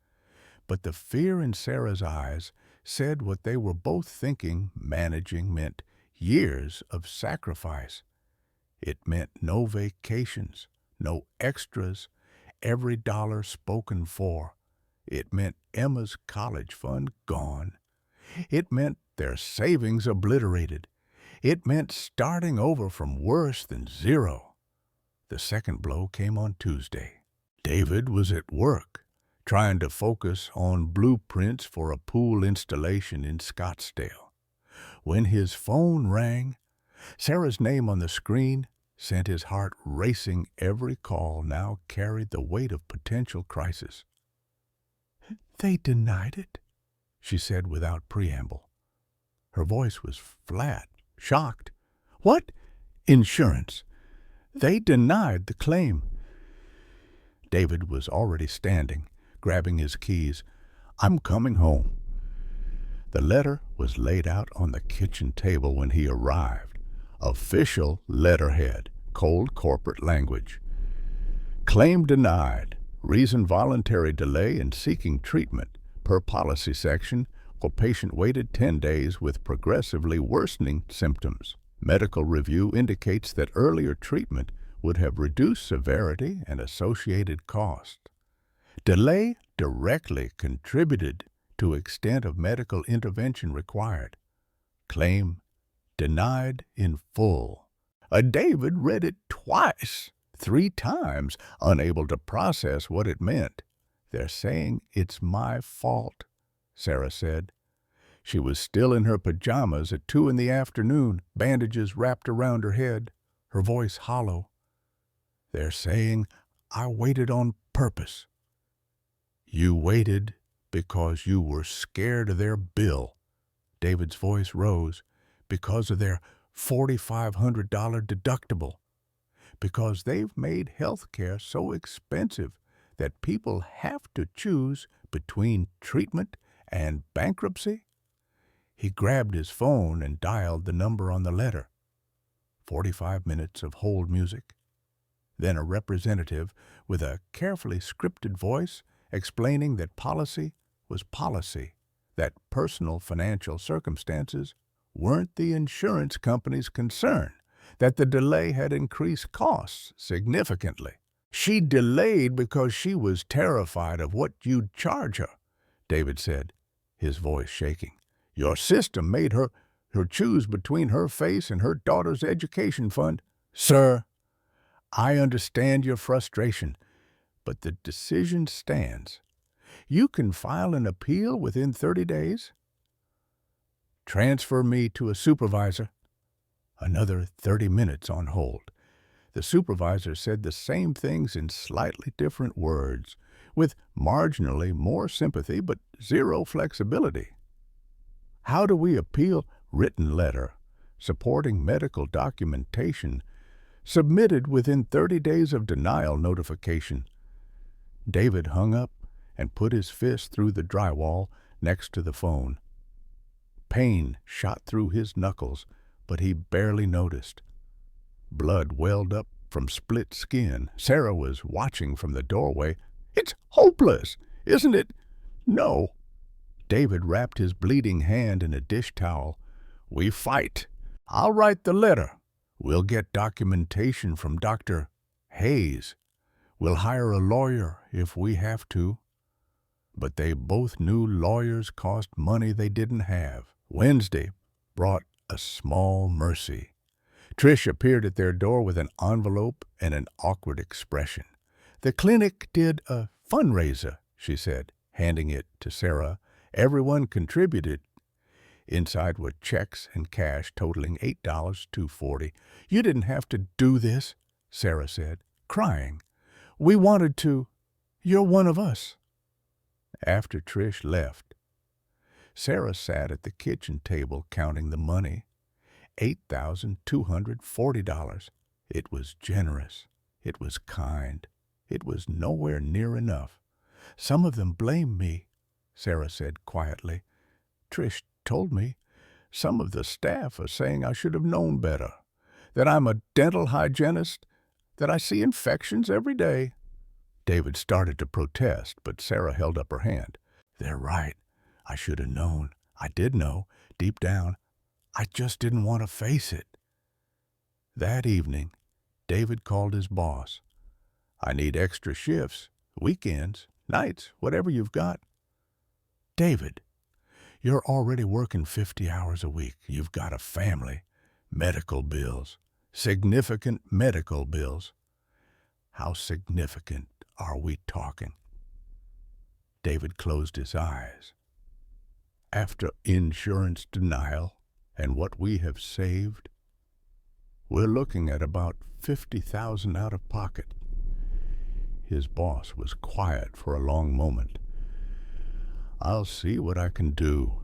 But the fear in Sarah's eyes said what they were both thinking managing meant years of sacrifice. It meant no vacations, no extras, every dollar spoken for. It meant Emma's college fund gone. It meant their savings obliterated. It meant starting over from worse than zero. The second blow came on Tuesday. David was at work, trying to focus on blueprints for a pool installation in Scottsdale. When his phone rang, Sarah's name on the screen sent his heart racing. Every call now carried the weight of potential crisis. "They denied it," she said without preamble. Her voice was flat, shocked. "What? Insurance. They denied the claim." David was already standing, grabbing his keys. "I'm coming home." The letter was laid out on the kitchen table when he arrived. Official letterhead, cold corporate language. Claim denied. Reason voluntary delay in seeking treatment per policy section while patient waited 10 days with progressively worsening symptoms. Medical review indicates that earlier treatment would have reduced severity and associated cost. Delay directly contributed to extent of medical intervention required. Claim denied in full. David read it twice, 3 times, unable to process what it meant. "They're saying it's my fault," Sarah said. She was still in her pajamas at 2 in the afternoon, bandages wrapped around her head, her voice hollow. "They're saying I waited on purpose." "You waited because you were scared of their bill." David's voice rose. "Because of their $4,500 deductible. Because they've made health care so expensive that people have to choose between treatment and bankruptcy." He grabbed his phone and dialed the number on the letter. 45 minutes of hold music. Then a representative with a carefully scripted voice explaining that policy was policy, that personal financial circumstances weren't the insurance company's concern, that the delay had increased costs significantly. "She delayed because she was terrified of what you'd charge her," David said, his voice shaking. "Your system made her choose between her face and her daughter's education fund." "Sir, I understand your frustration, but the decision stands. You can file an appeal within 30 days. Transfer me to a supervisor." Another 30 minutes on hold. The supervisor said the same things in slightly different words, with marginally more sympathy but zero flexibility. "How do we appeal?" "Written letter, supporting medical documentation, submitted within 30 days of denial notification." David hung up and put his fist through the drywall next to the phone. Pain shot through his knuckles, but he barely noticed. Blood welled up from split skin. Sarah was watching from the doorway. "It's hopeless, isn't it?" "No." David wrapped his bleeding hand in a dish towel. "We fight. I'll write the letter. We'll get documentation from Dr. Hayes. We'll hire a lawyer if we have to." But they both knew lawyers cost money they didn't have. Wednesday brought a small mercy. Trish appeared at their door with an envelope and an awkward expression. "The clinic did a fundraiser," she said, handing it to Sarah. "Everyone contributed." Inside were checks and cash totaling $8.40. "You didn't have to do this," Sarah said, crying. "We wanted to. You're one of us." After Trish left, Sarah sat at the kitchen table counting the money. $8,240. It was generous. It was kind. It was nowhere near enough. "Some of them blame me," Sarah said quietly. "Trish told me. Some of the staff are saying I should have known better, that I'm a dental hygienist, that I see infections every day." David started to protest, but Sarah held up her hand. "They're right. I should have known. I did know, deep down. I just didn't want to face it. That evening, David called his boss. I need extra shifts, weekends, nights, whatever you've got. David, you're already working 50 hours a week. You've got a family, medical bills, significant medical bills. How significant are we talking? David closed his eyes. After insurance denial and what we have saved, we're looking at about $50,000 out of pocket. His boss was quiet for a long moment. I'll see what I can do.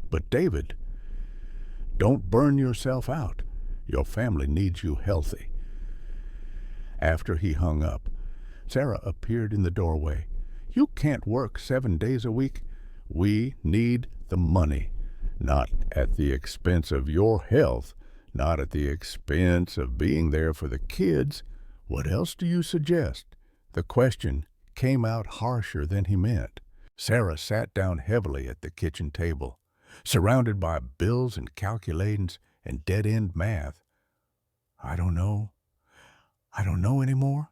But David, don't burn yourself out. Your family needs you healthy. After he hung up, Sarah appeared in the doorway. You can't work 7 days a week. We need the money, not at the expense of your health, not at the expense of being there for the kids. What else do you suggest? The question came out harsher than he meant. Sarah sat down heavily at the kitchen table, surrounded by bills and calculations and dead-end math. I don't know anymore.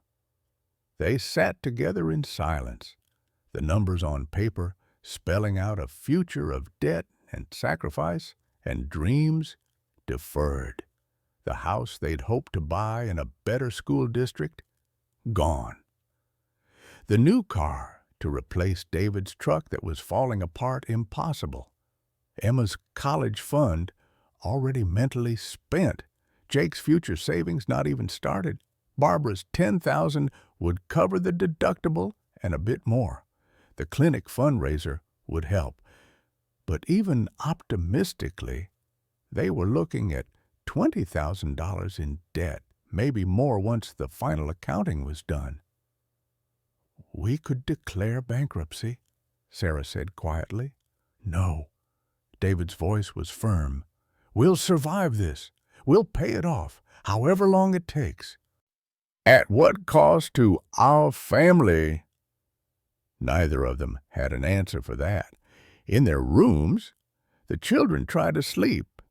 They sat together in silence, the numbers on paper spelling out a future of debt and sacrifice and dreams deferred. The house they'd hoped to buy in a better school district, gone. The new car to replace David's truck that was falling apart, impossible. Emma's college fund already mentally spent. Jake's future savings not even started. Barbara's $10,000 would cover the deductible and a bit more. The clinic fundraiser would help. But even optimistically, they were looking at $20,000 in debt, maybe more once the final accounting was done. We could declare bankruptcy, Sarah said quietly. No. David's voice was firm. We'll survive this. We'll pay it off, however long it takes. At what cost to our family? Neither of them had an answer for that. In their rooms, the children tried to sleep.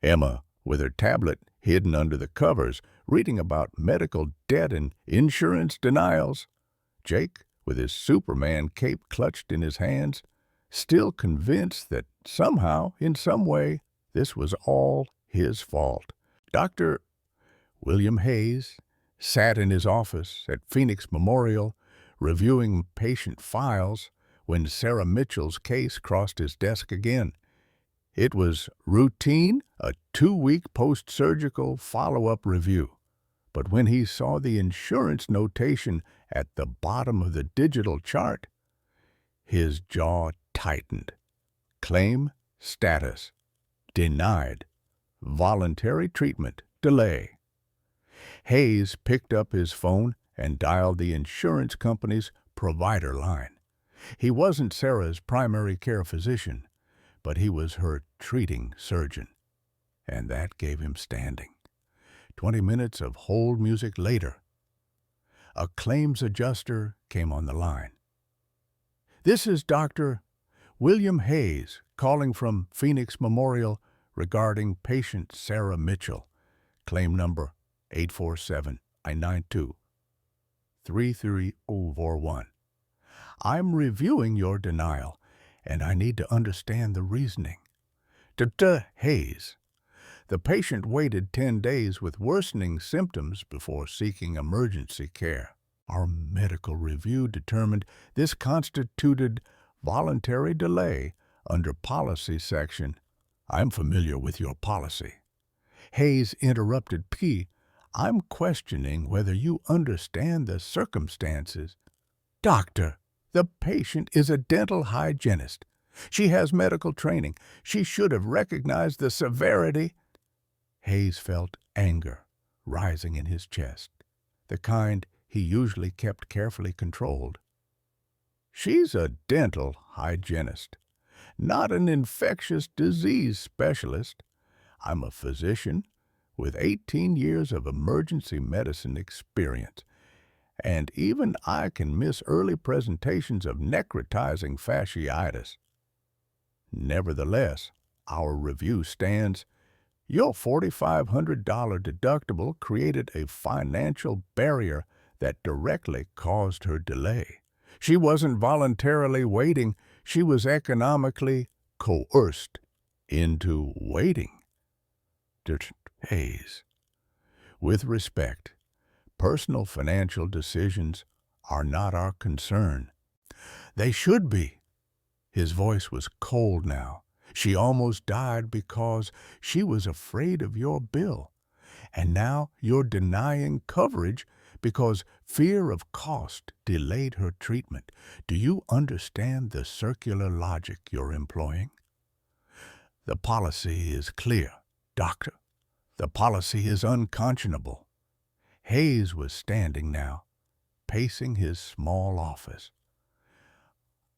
Emma, with her tablet hidden under the covers, reading about medical debt and insurance denials. Jake, with his Superman cape clutched in his hands, still convinced that somehow, in some way, this was all his fault. Dr. William Hayes sat in his office at Phoenix Memorial, reviewing patient files, when Sarah Mitchell's case crossed his desk again. It was routine, a 2-week post-surgical follow-up review. But when he saw the insurance notation at the bottom of the digital chart, his jaw tightened. Claim status denied. Voluntary treatment delay. Hayes picked up his phone and dialed the insurance company's provider line. He wasn't Sarah's primary care physician, but he was her treating surgeon, and that gave him standing. 20 minutes of hold music later, a claims adjuster came on the line. This is Dr. William Hayes calling from Phoenix Memorial regarding patient Sarah Mitchell, claim number 847-992-33041. I'm reviewing your denial, and I need to understand the reasoning. Dr. Hayes, the patient waited 10 days with worsening symptoms before seeking emergency care. Our medical review determined this constituted voluntary delay under policy section. I'm familiar with your policy. Hayes interrupted P. I'm questioning whether you understand the circumstances. Doctor, the patient is a dental hygienist. She has medical training. She should have recognized the severity. Hayes felt anger rising in his chest, the kind he usually kept carefully controlled. She's a dental hygienist, not an infectious disease specialist. I'm a physician with 18 years of emergency medicine experience, and even I can miss early presentations of necrotizing fasciitis. Nevertheless, our review stands. Your $4,500 deductible created a financial barrier that directly caused her delay. She wasn't voluntarily waiting, she was economically coerced into waiting. Hayes. With respect, personal financial decisions are not our concern. They should be. His voice was cold now. She almost died because she was afraid of your bill. And now you're denying coverage because fear of cost delayed her treatment. Do you understand the circular logic you're employing? The policy is clear, doctor. The policy is unconscionable. Hayes was standing now, pacing his small office.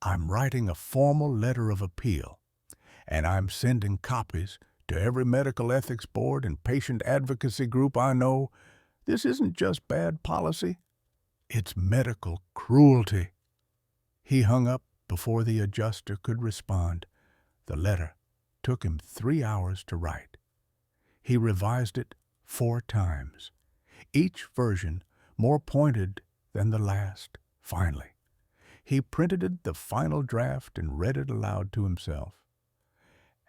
I'm writing a formal letter of appeal, and I'm sending copies to every medical ethics board and patient advocacy group I know. This isn't just bad policy, it's medical cruelty. He hung up before the adjuster could respond. The letter took him 3 hours to write. He revised it 4 times, each version more pointed than the last. Finally, he printed the final draft and read it aloud to himself.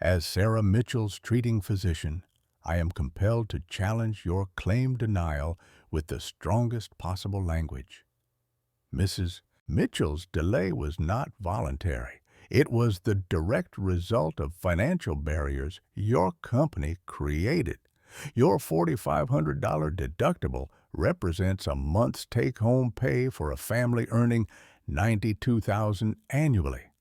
As Sarah Mitchell's treating physician, I am compelled to challenge your claim denial with the strongest possible language. Mrs. Mitchell's delay was not voluntary. It was the direct result of financial barriers your company created. Your $4,500 deductible represents a month's take-home pay for a family earning $92,000 annually.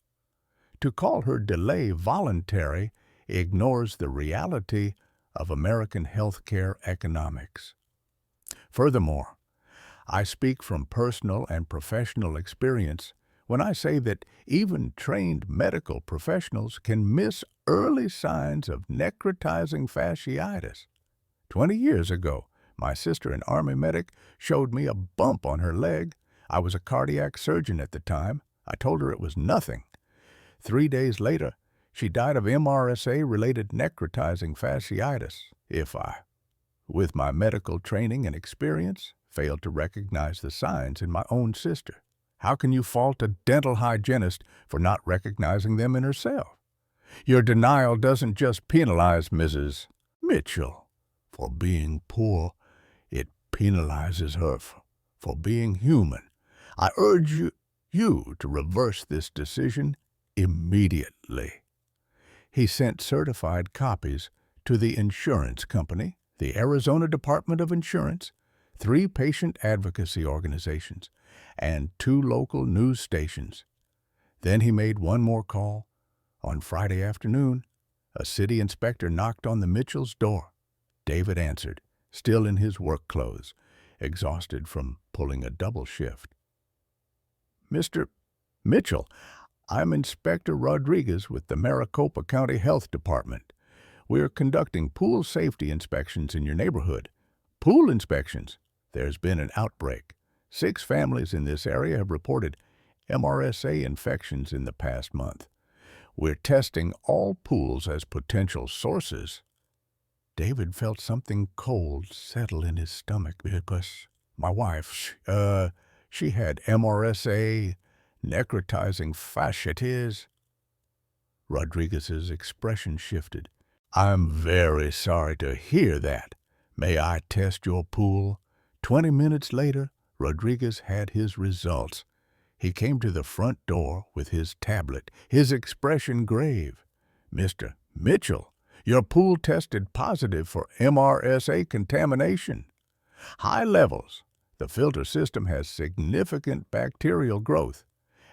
To call her delay voluntary ignores the reality of American healthcare economics. Furthermore, I speak from personal and professional experience when I say that even trained medical professionals can miss early signs of necrotizing fasciitis. 20 years ago, my sister, an Army medic, showed me a bump on her leg. I was a cardiac surgeon at the time. I told her it was nothing. 3 days later, she died of MRSA-related necrotizing fasciitis. If I, with my medical training and experience, failed to recognize the signs in my own sister, how can you fault a dental hygienist for not recognizing them in herself? Your denial doesn't just penalize Mrs. Mitchell for being poor, it penalizes her for being human. I urge you to reverse this decision immediately. He sent certified copies to the insurance company, the Arizona Department of Insurance, 3 patient advocacy organizations, and 2 local news stations. Then he made one more call. On Friday afternoon, a city inspector knocked on the Mitchells' door. David answered, still in his work clothes, exhausted from pulling a double shift. Mr. Mitchell, I'm Inspector Rodriguez with the Maricopa County Health Department. We're conducting pool safety inspections in your neighborhood. Pool inspections? There's been an outbreak. 6 families in this area have reported MRSA infections in the past month. We're testing all pools as potential sources. David felt something cold settle in his stomach because my wife, she had MRSA, necrotizing fasciitis. Rodriguez's expression shifted. I'm very sorry to hear that. May I test your pool? 20 minutes later, Rodriguez had his results. He came to the front door with his tablet, his expression grave. Mr. Mitchell, your pool tested positive for MRSA contamination. High levels. The filter system has significant bacterial growth,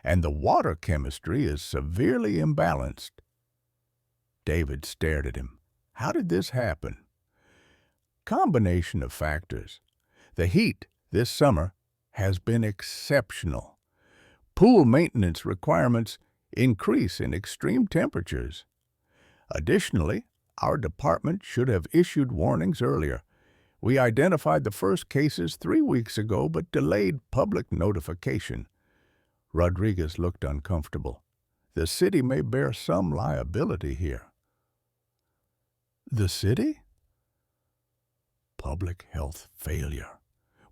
and the water chemistry is severely imbalanced. David stared at him. How did this happen? Combination of factors. The heat this summer has been exceptional. Pool maintenance requirements increase in extreme temperatures. Additionally, our department should have issued warnings earlier. We identified the first cases 3 weeks ago but delayed public notification. Rodriguez looked uncomfortable. The city may bear some liability here. The city? public health failure.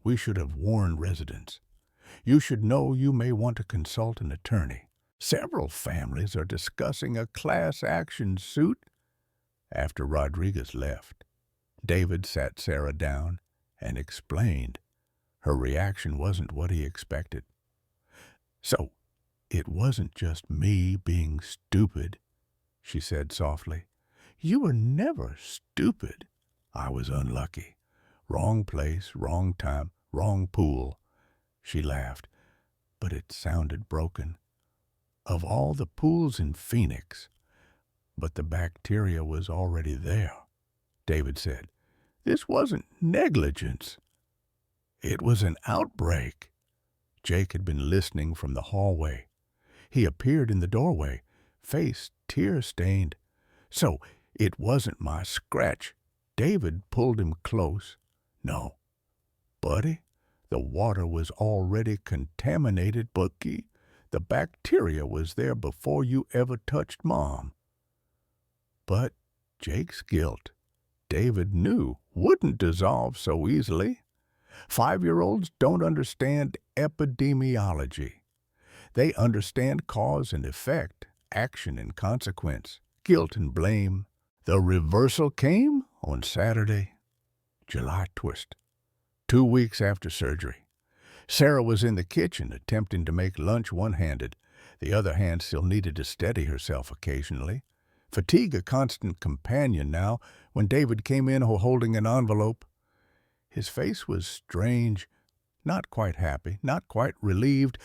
We should have warned residents. You should know you may want to consult an attorney. Several families are discussing a class action suit. After Rodriguez left, David sat Sarah down and explained. Her reaction wasn't what he expected. So, it wasn't just me being stupid, she said softly. You were never stupid. I was unlucky. Wrong place, wrong time, wrong pool. She laughed, but it sounded broken. Of all the pools in Phoenix, but the bacteria was already there, David said. This wasn't negligence. It was an outbreak. Jake had been listening from the hallway. He appeared in the doorway, face tear-stained. So it wasn't my scratch. David pulled him close. No, buddy, the water was already contaminated, Bucky. The bacteria was there before you ever touched Mom. But Jake's guilt, David knew, wouldn't dissolve so easily. 5-year-olds don't understand epidemiology. They understand cause and effect, action and consequence, guilt and blame. The reversal came on Saturday, July 1st, 2 weeks after surgery. Sarah was in the kitchen attempting to make lunch one-handed. The other hand still needed to steady herself occasionally. Fatigue a constant companion now when David came in holding an envelope. His face was strange, not quite happy, not quite relieved.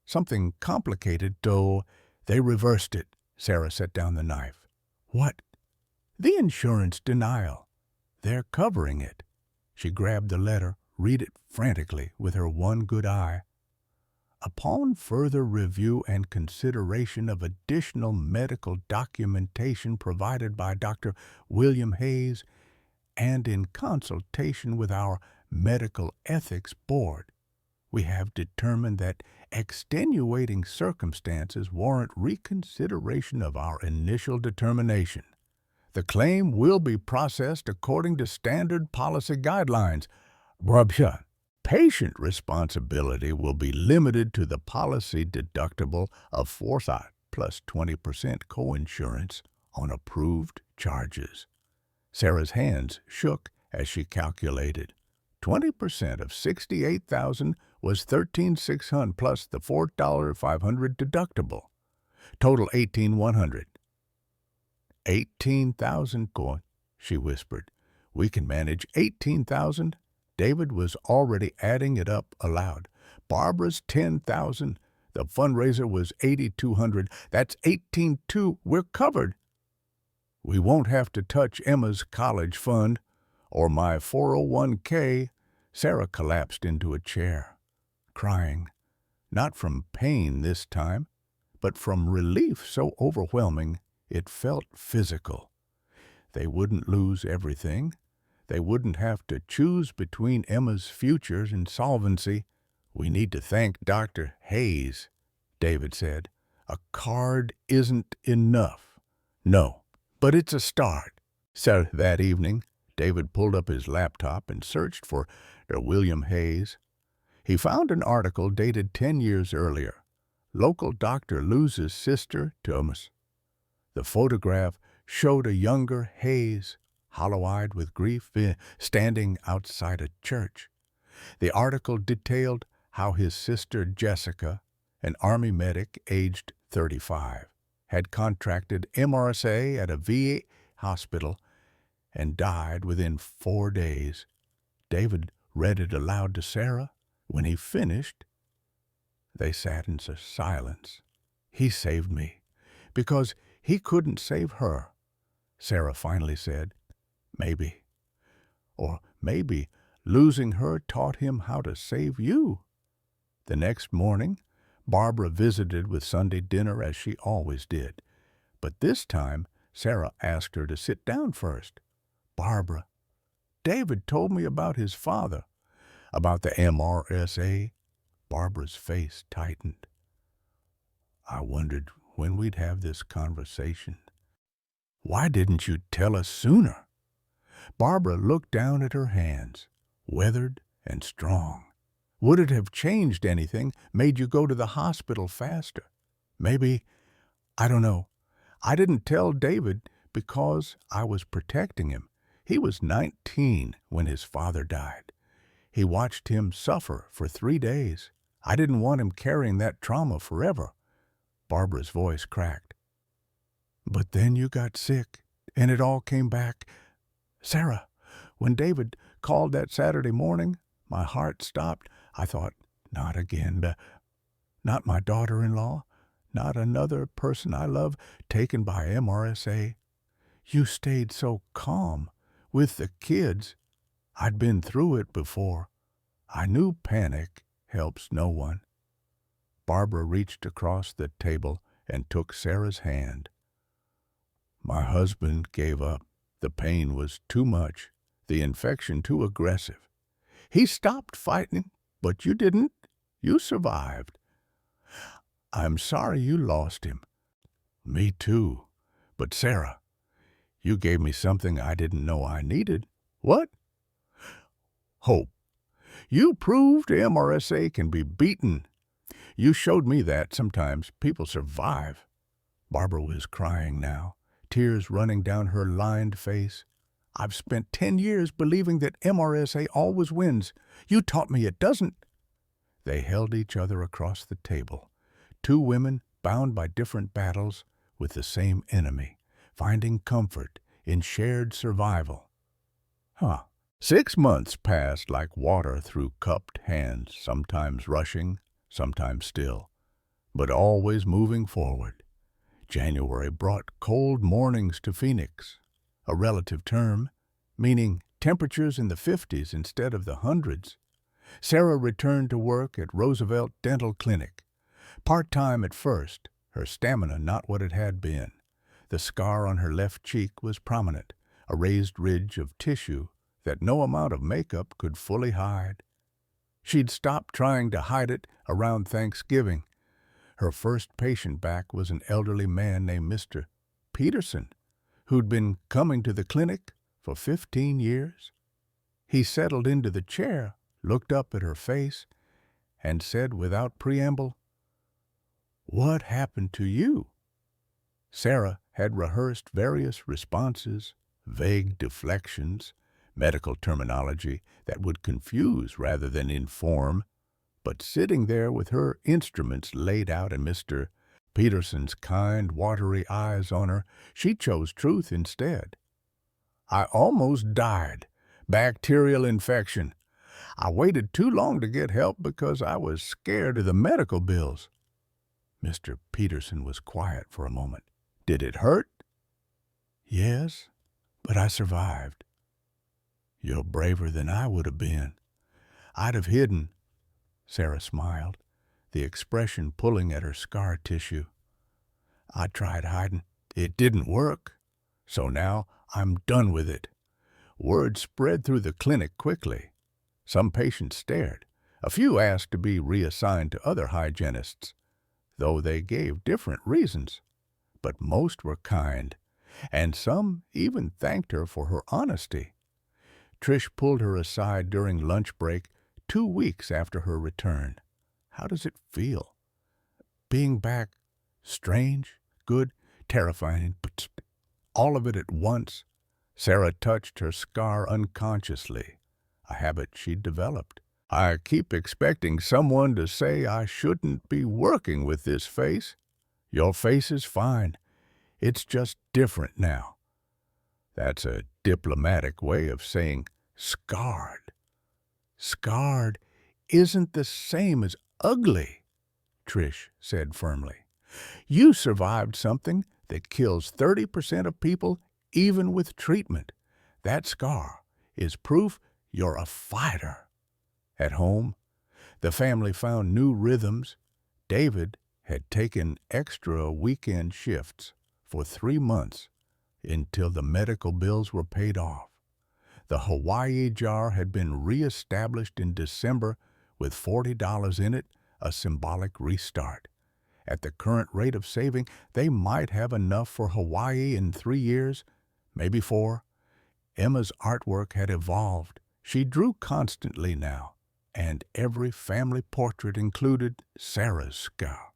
Something complicated, though. They reversed it. Sarah set down the knife. What? The insurance denial. They're covering it. She grabbed the letter, read it frantically with her one good eye. Upon further review and consideration of additional medical documentation provided by Dr. William Hayes, and in consultation with our Medical Ethics Board, we have determined that extenuating circumstances warrant reconsideration of our initial determination. The claim will be processed according to standard policy guidelines. Brubsha. Patient responsibility will be limited to the policy deductible of forethought plus 20% coinsurance on approved charges. Sarah's hands shook as she calculated. 20% of $68,000 was $13,600 plus the $4,500 deductible. Total $18,100. $18,000, coin, she whispered. We can manage $18,000. David was already adding it up aloud. Barbara's $10,000. The fundraiser was $8,200. That's $18,200. We're covered. We won't have to touch Emma's college fund or my 401k. Sarah collapsed into a chair, crying, not from pain this time, but from relief so overwhelming it felt physical. They wouldn't lose everything. They wouldn't have to choose between Emma's future and solvency. We need to thank Dr. Hayes, David said. A card isn't enough. No, but it's a start. So that evening, David pulled up his laptop and searched for William Hayes. He found an article dated 10 years earlier. Local doctor loses sister to MS. The photograph showed a younger Hayes, hollow-eyed with grief, standing outside a church. The article detailed how his sister Jessica, an Army medic aged 35, had contracted MRSA at a VA hospital and died within 4 days. David read it aloud to Sarah. When he finished, they sat in silence. He saved me, because he couldn't save her, Sarah finally said. Maybe. Or maybe losing her taught him how to save you. The next morning, Barbara visited with Sunday dinner as she always did. But this time, Sarah asked her to sit down first. Barbara, David told me about his father, about the MRSA. Barbara's face tightened. I wondered when we'd have this conversation. Why didn't you tell us sooner? Barbara looked down at her hands, weathered and strong. Would it have changed anything, made you go to the hospital faster? Maybe, I don't know. I didn't tell David because I was protecting him. He was 19 when his father died. He watched him suffer for 3 days. I didn't want him carrying that trauma forever. Barbara's voice cracked. But then you got sick, and it all came back. Sarah, when David called that Saturday morning, my heart stopped. I thought, not again. Not my daughter-in-law. Not another person I love taken by MRSA. You stayed so calm with the kids. I'd been through it before. I knew panic helps no one. Barbara reached across the table and took Sarah's hand. My husband gave up. The pain was too much, the infection too aggressive. He stopped fighting, but you didn't. You survived. I'm sorry you lost him. Me too. But Sarah, you gave me something I didn't know I needed. What? Hope. You proved MRSA can be beaten. You showed me that sometimes people survive. Barbara was crying now, tears running down her lined face. I've spent 10 years believing that MRSA always wins. You taught me it doesn't. They held each other across the table, two women bound by different battles with the same enemy, finding comfort in shared survival. 6 months passed like water through cupped hands, sometimes rushing, sometimes still, but always moving forward. January brought cold mornings to Phoenix, a relative term, meaning temperatures in the 50s instead of the hundreds. Sarah returned to work at Roosevelt Dental Clinic. Part-time at first, her stamina not what it had been. The scar on her left cheek was prominent, a raised ridge of tissue that no amount of makeup could fully hide. She'd stopped trying to hide it around Thanksgiving. Her first patient back was an elderly man named Mr. Peterson, who'd been coming to the clinic for 15 years. He settled into the chair, looked up at her face, and said without preamble, "What happened to you?" Sarah had rehearsed various responses, vague deflections, medical terminology that would confuse rather than inform, but sitting there with her instruments laid out and Mr. Peterson's kind, watery eyes on her, she chose truth instead. I almost died. Bacterial infection. I waited too long to get help because I was scared of the medical bills. Mr. Peterson was quiet for a moment. Did it hurt? Yes, but I survived. You're braver than I would have been. I'd have hidden. Sarah smiled, the expression pulling at her scar tissue. I tried hiding. It didn't work. So now I'm done with it. Word spread through the clinic quickly. Some patients stared. A few asked to be reassigned to other hygienists, though they gave different reasons. But most were kind, and some even thanked her for her honesty. Trish pulled her aside during lunch break 2 weeks after her return. How does it feel? Being back, strange, good, terrifying, but all of it at once. Sarah touched her scar unconsciously, a habit she'd developed. I keep expecting someone to say I shouldn't be working with this face. Your face is fine. It's just different now. That's a diplomatic way of saying scarred. Scarred isn't the same as ugly, Trish said firmly. You survived something that kills 30% of people even with treatment. That scar is proof you're a fighter. At home, the family found new rhythms. David had taken extra weekend shifts for 3 months until the medical bills were paid off. The Hawaii jar had been reestablished in December with $40 in it, a symbolic restart. At the current rate of saving, they might have enough for Hawaii in 3 years, maybe 4. Emma's artwork had evolved. She drew constantly now, and every family portrait included Sarah's scar,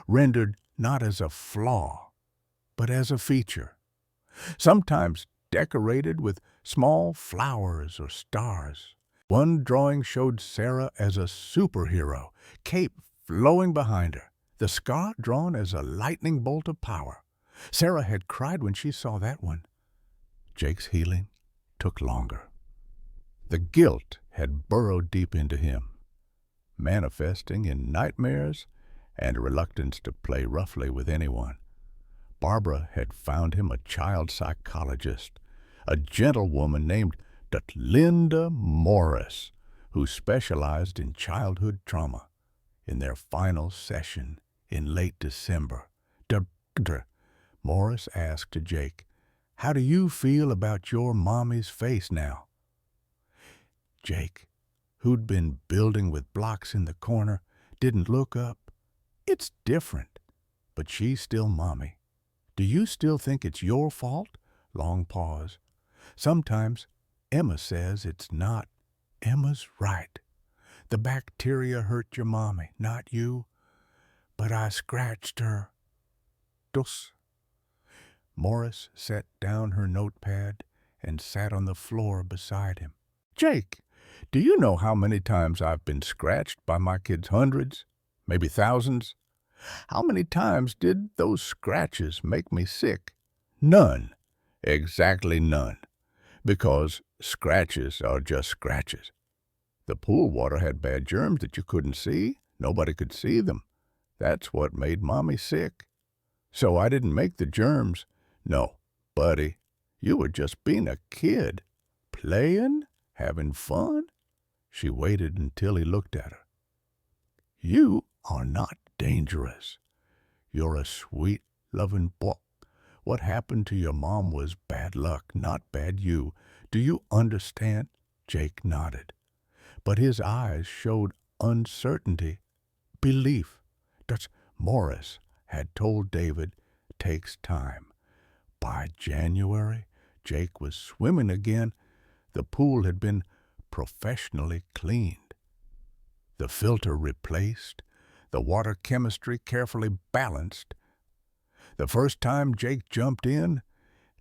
rendered not as a flaw, but as a feature, sometimes decorated with small flowers or stars. One drawing showed Sarah as a superhero, cape flowing behind her, the scar drawn as a lightning bolt of power. Sarah had cried when she saw that one. Jake's healing took longer. The guilt had burrowed deep into him, manifesting in nightmares and a reluctance to play roughly with anyone. Barbara had found him a child psychologist, a gentlewoman named Linda Morris, who specialized in childhood trauma. In their final session in late December, Dr. Morris asked Jake, "How do you feel about your mommy's face now?" Jake, who'd been building with blocks in the corner, didn't look up. "It's different, but she's still mommy. Do you still think it's your fault?" Long pause. "Sometimes Emma says it's not." "Emma's right. The bacteria hurt your mommy, not you. But I scratched her." Dus. Morris set down her notepad and sat on the floor beside him. "Jake, do you know how many times I've been scratched by my kids? Hundreds, maybe thousands. How many times did those scratches make me sick? None. Exactly none. Because scratches are just scratches. The pool water had bad germs that you couldn't see. Nobody could see them. That's what made Mommy sick. So I didn't make the germs. No, buddy, you were just being a kid. Playing, having fun." She waited until he looked at her. "You are not dangerous. You're a sweet, loving boy. What happened to your mom was bad luck, not bad you. Do you understand?" Jake nodded, but his eyes showed uncertainty, belief. Dr. Morris had told David takes time. By January, Jake was swimming again. The pool had been professionally cleaned, the filter replaced, the water chemistry carefully balanced. The first time Jake jumped in,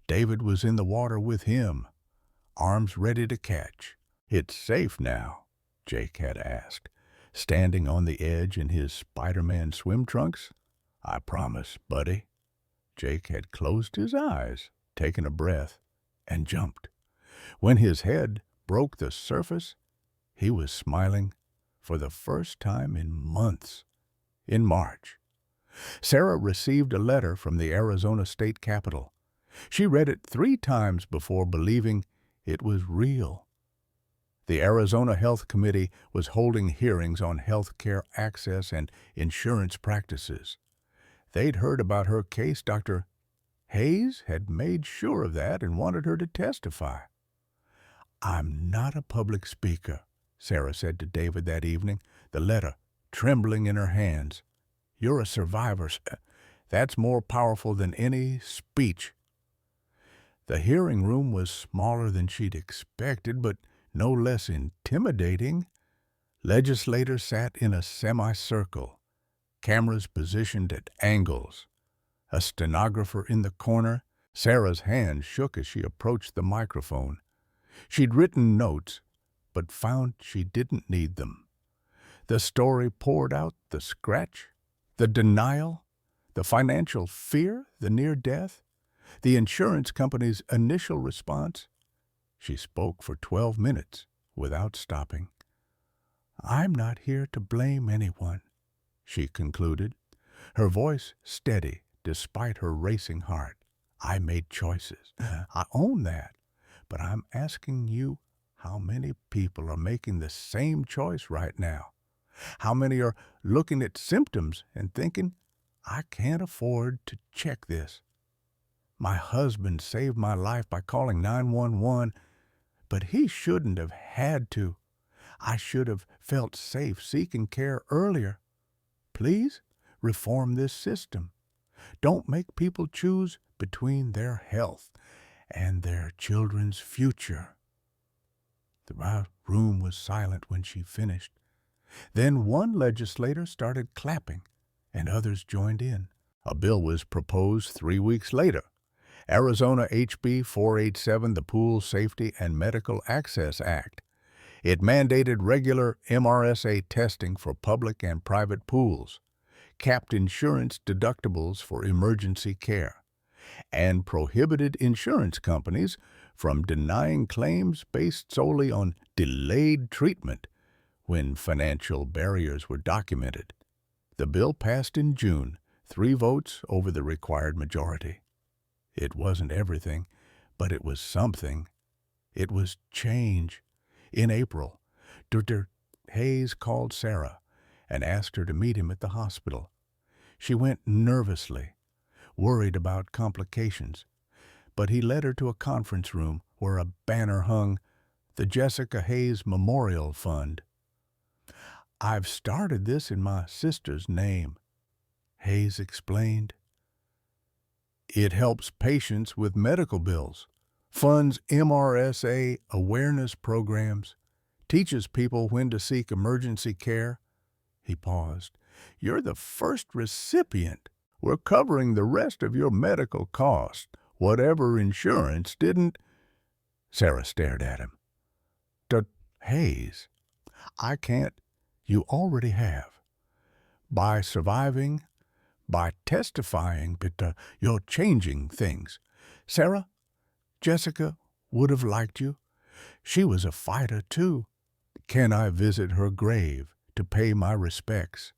David was in the water with him, arms ready to catch. "It's safe now?" Jake had asked, standing on the edge in his Spider-Man swim trunks. "I promise, buddy." Jake had closed his eyes, taken a breath, and jumped. When his head broke the surface, he was smiling for the first time in months. In March, Sarah received a letter from the Arizona State Capitol. She read it 3 times before believing it was real. The Arizona Health Committee was holding hearings on health care access and insurance practices. They'd heard about her case. Dr. Hayes had made sure of that and wanted her to testify. "I'm not a public speaker," Sarah said to David that evening, the letter trembling in her hands. "You're a survivor. That's more powerful than any speech." The hearing room was smaller than she'd expected, but no less intimidating. Legislators sat in a semicircle, cameras positioned at angles. A stenographer in the corner. Sarah's hand shook as she approached the microphone. She'd written notes, but found she didn't need them. The story poured out: the scratch, the denial, the financial fear, the near death, the insurance company's initial response. She spoke for 12 minutes without stopping. "I'm not here to blame anyone," she concluded, her voice steady despite her racing heart. "I made choices. I own that. But I'm asking you, how many people are making the same choice right now? How many are looking at symptoms and thinking, I can't afford to check this? My husband saved my life by calling 911, but he shouldn't have had to. I should have felt safe seeking care earlier. Please reform this system. Don't make people choose between their health and their children's future. The room was silent when she finished. Then one legislator started clapping, and others joined in. A bill was proposed 3 weeks later. Arizona HB 487, the Pool Safety and Medical Access Act. It mandated regular MRSA testing for public and private pools, capped insurance deductibles for emergency care, and prohibited insurance companies from denying claims based solely on delayed treatment when financial barriers were documented. The bill passed in June, 3 votes over the required majority. It wasn't everything, but it was something. It was change. In April, Dr. Hayes called Sarah and asked her to meet him at the hospital. She went nervously, worried about complications, but he led her to a conference room where a banner hung, the Jessica Hayes Memorial Fund. "I've started this in my sister's name," Hayes explained. "It helps patients with medical bills, funds MRSA awareness programs, teaches people when to seek emergency care." He paused. "You're the first recipient. We're covering the rest of your medical costs, whatever insurance didn't." Sarah stared at him. Hayes, I can't. You already have. By surviving, by testifying, but you're changing things. Sarah, Jessica would have liked you. She was a fighter, too. Can I visit her grave to pay my respects?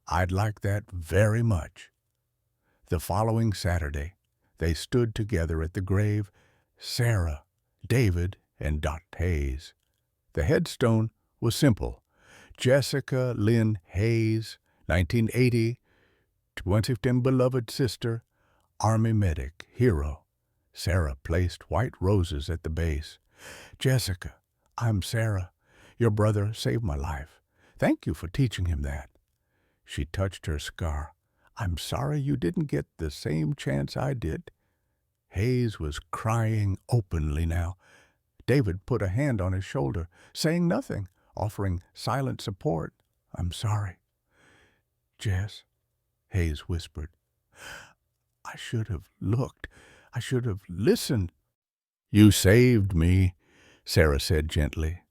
I'd like that very much." The following Saturday, they stood together at the grave, Sarah, David, and Dot Hayes. The headstone was simple. Jessica Lynn Hayes, 1980, 25th beloved sister, Army medic, hero. Sarah placed white roses at the base. "Jessica, I'm Sarah. Your brother saved my life. Thank you for teaching him that." She touched her scar. "I'm sorry you didn't get the same chance I did." Hayes was crying openly now. David put a hand on his shoulder, saying nothing, offering silent support. "I'm sorry." "Jess," Hayes whispered, "I should have looked. I should have listened." "You saved me," Sarah said gently.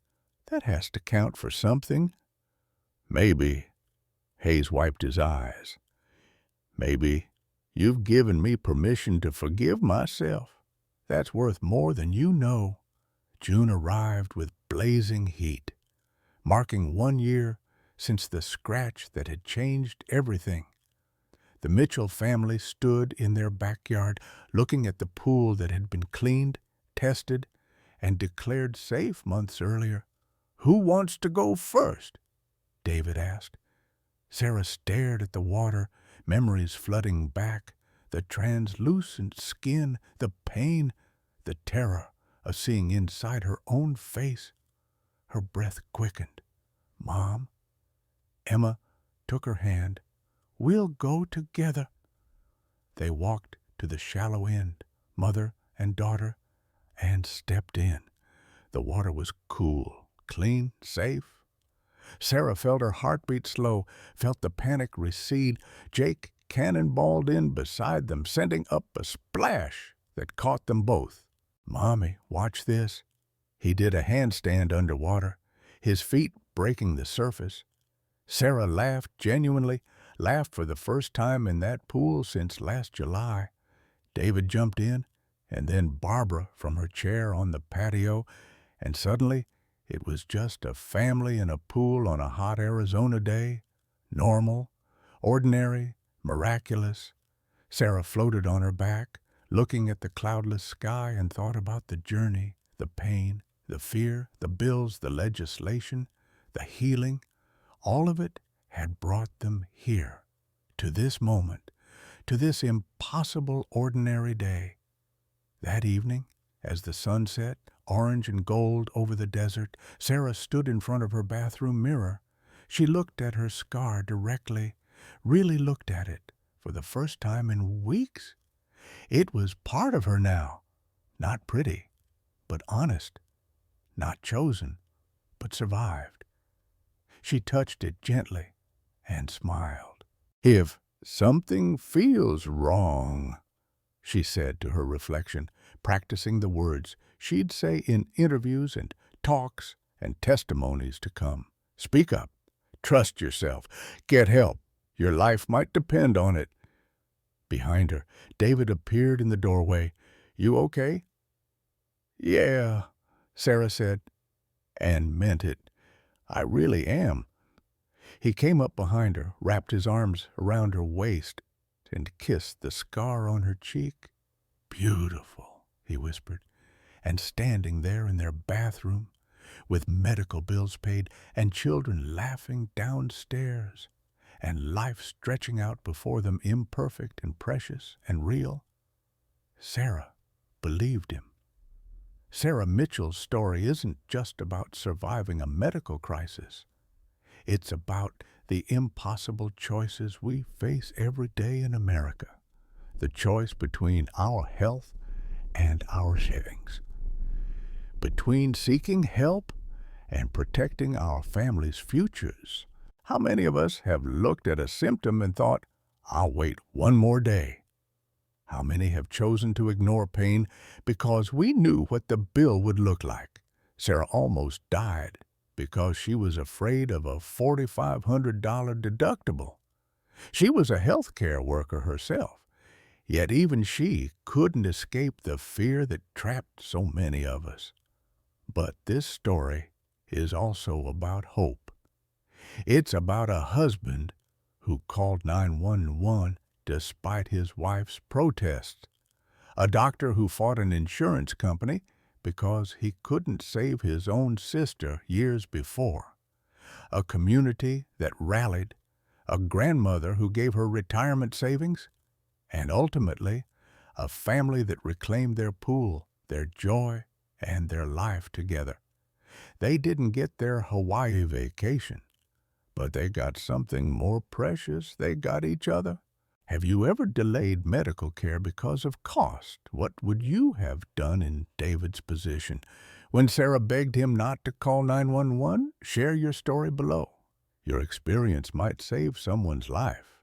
"That has to count for something." "Maybe." Hayes wiped his eyes. "Maybe you've given me permission to forgive myself. That's worth more than you know." June arrived with blazing heat, marking 1 year since the scratch that had changed everything. The Mitchell family stood in their backyard looking at the pool that had been cleaned, tested, and declared safe months earlier. "Who wants to go first?" David asked. Sarah stared at the water, memories flooding back, the translucent skin, the pain, the terror of seeing inside her own face. Her breath quickened. "Mom." Emma took her hand. "We'll go together." They walked to the shallow end, mother and daughter, and stepped in. The water was cool, clean, safe. Sarah felt her heartbeat slow, felt the panic recede. Jake cannonballed in beside them, sending up a splash that caught them both. "Mommy, watch this." He did a handstand underwater, his feet breaking the surface. Sarah laughed genuinely, laughed for the first time in that pool since last July. David jumped in, and then Barbara from her chair on the patio, and suddenly it was just a family in a pool on a hot Arizona day. Normal, ordinary, miraculous. Sarah floated on her back, looking at the cloudless sky, and thought about the journey, the pain, the fear, the bills, the legislation, the healing. All of it had brought them here, to this moment, to this impossible ordinary day. That evening, as the sun set, orange and gold over the desert, Sarah stood in front of her bathroom mirror. She looked at her scar directly, really looked at it for the first time in weeks. It was part of her now, Not pretty, but honest. Not chosen, but survived. She touched it gently and smiled. If something feels wrong, she said to her reflection, practicing the words she'd say in interviews and talks and testimonies to come. Speak up. Trust yourself. Get help. Your life might depend on it. Behind her, David appeared in the doorway. You okay? Yeah, Sarah said, and meant it. I really am. He came up behind her, wrapped his arms around her waist, and kissed the scar on her cheek. Beautiful, he whispered, and standing there in their bathroom, with medical bills paid and children laughing downstairs, and life stretching out before them imperfect and precious and real, Sarah believed him. Sarah Mitchell's story isn't just about surviving a medical crisis. It's about the impossible choices we face every day in America. The choice between our health and our savings. Between seeking help and protecting our family's futures. How many of us have looked at a symptom and thought, I'll wait one more day? How many have chosen to ignore pain because we knew what the bill would look like? Sarah almost died because she was afraid of a $4,500 deductible. She was a healthcare worker herself, yet even she couldn't escape the fear that trapped so many of us. But this story is also about hope. It's about a husband who called 911 despite his wife's protests, a doctor who fought an insurance company because he couldn't save his own sister years before, a community that rallied, a grandmother who gave her retirement savings, and ultimately, a family that reclaimed their pool, their joy, and their life together. They didn't get their Hawaii vacation, but they got something more precious. They got each other. Have you ever delayed medical care because of cost? What would you have done in David's position? When Sarah begged him not to call 911, share your story below. Your experience might save someone's life.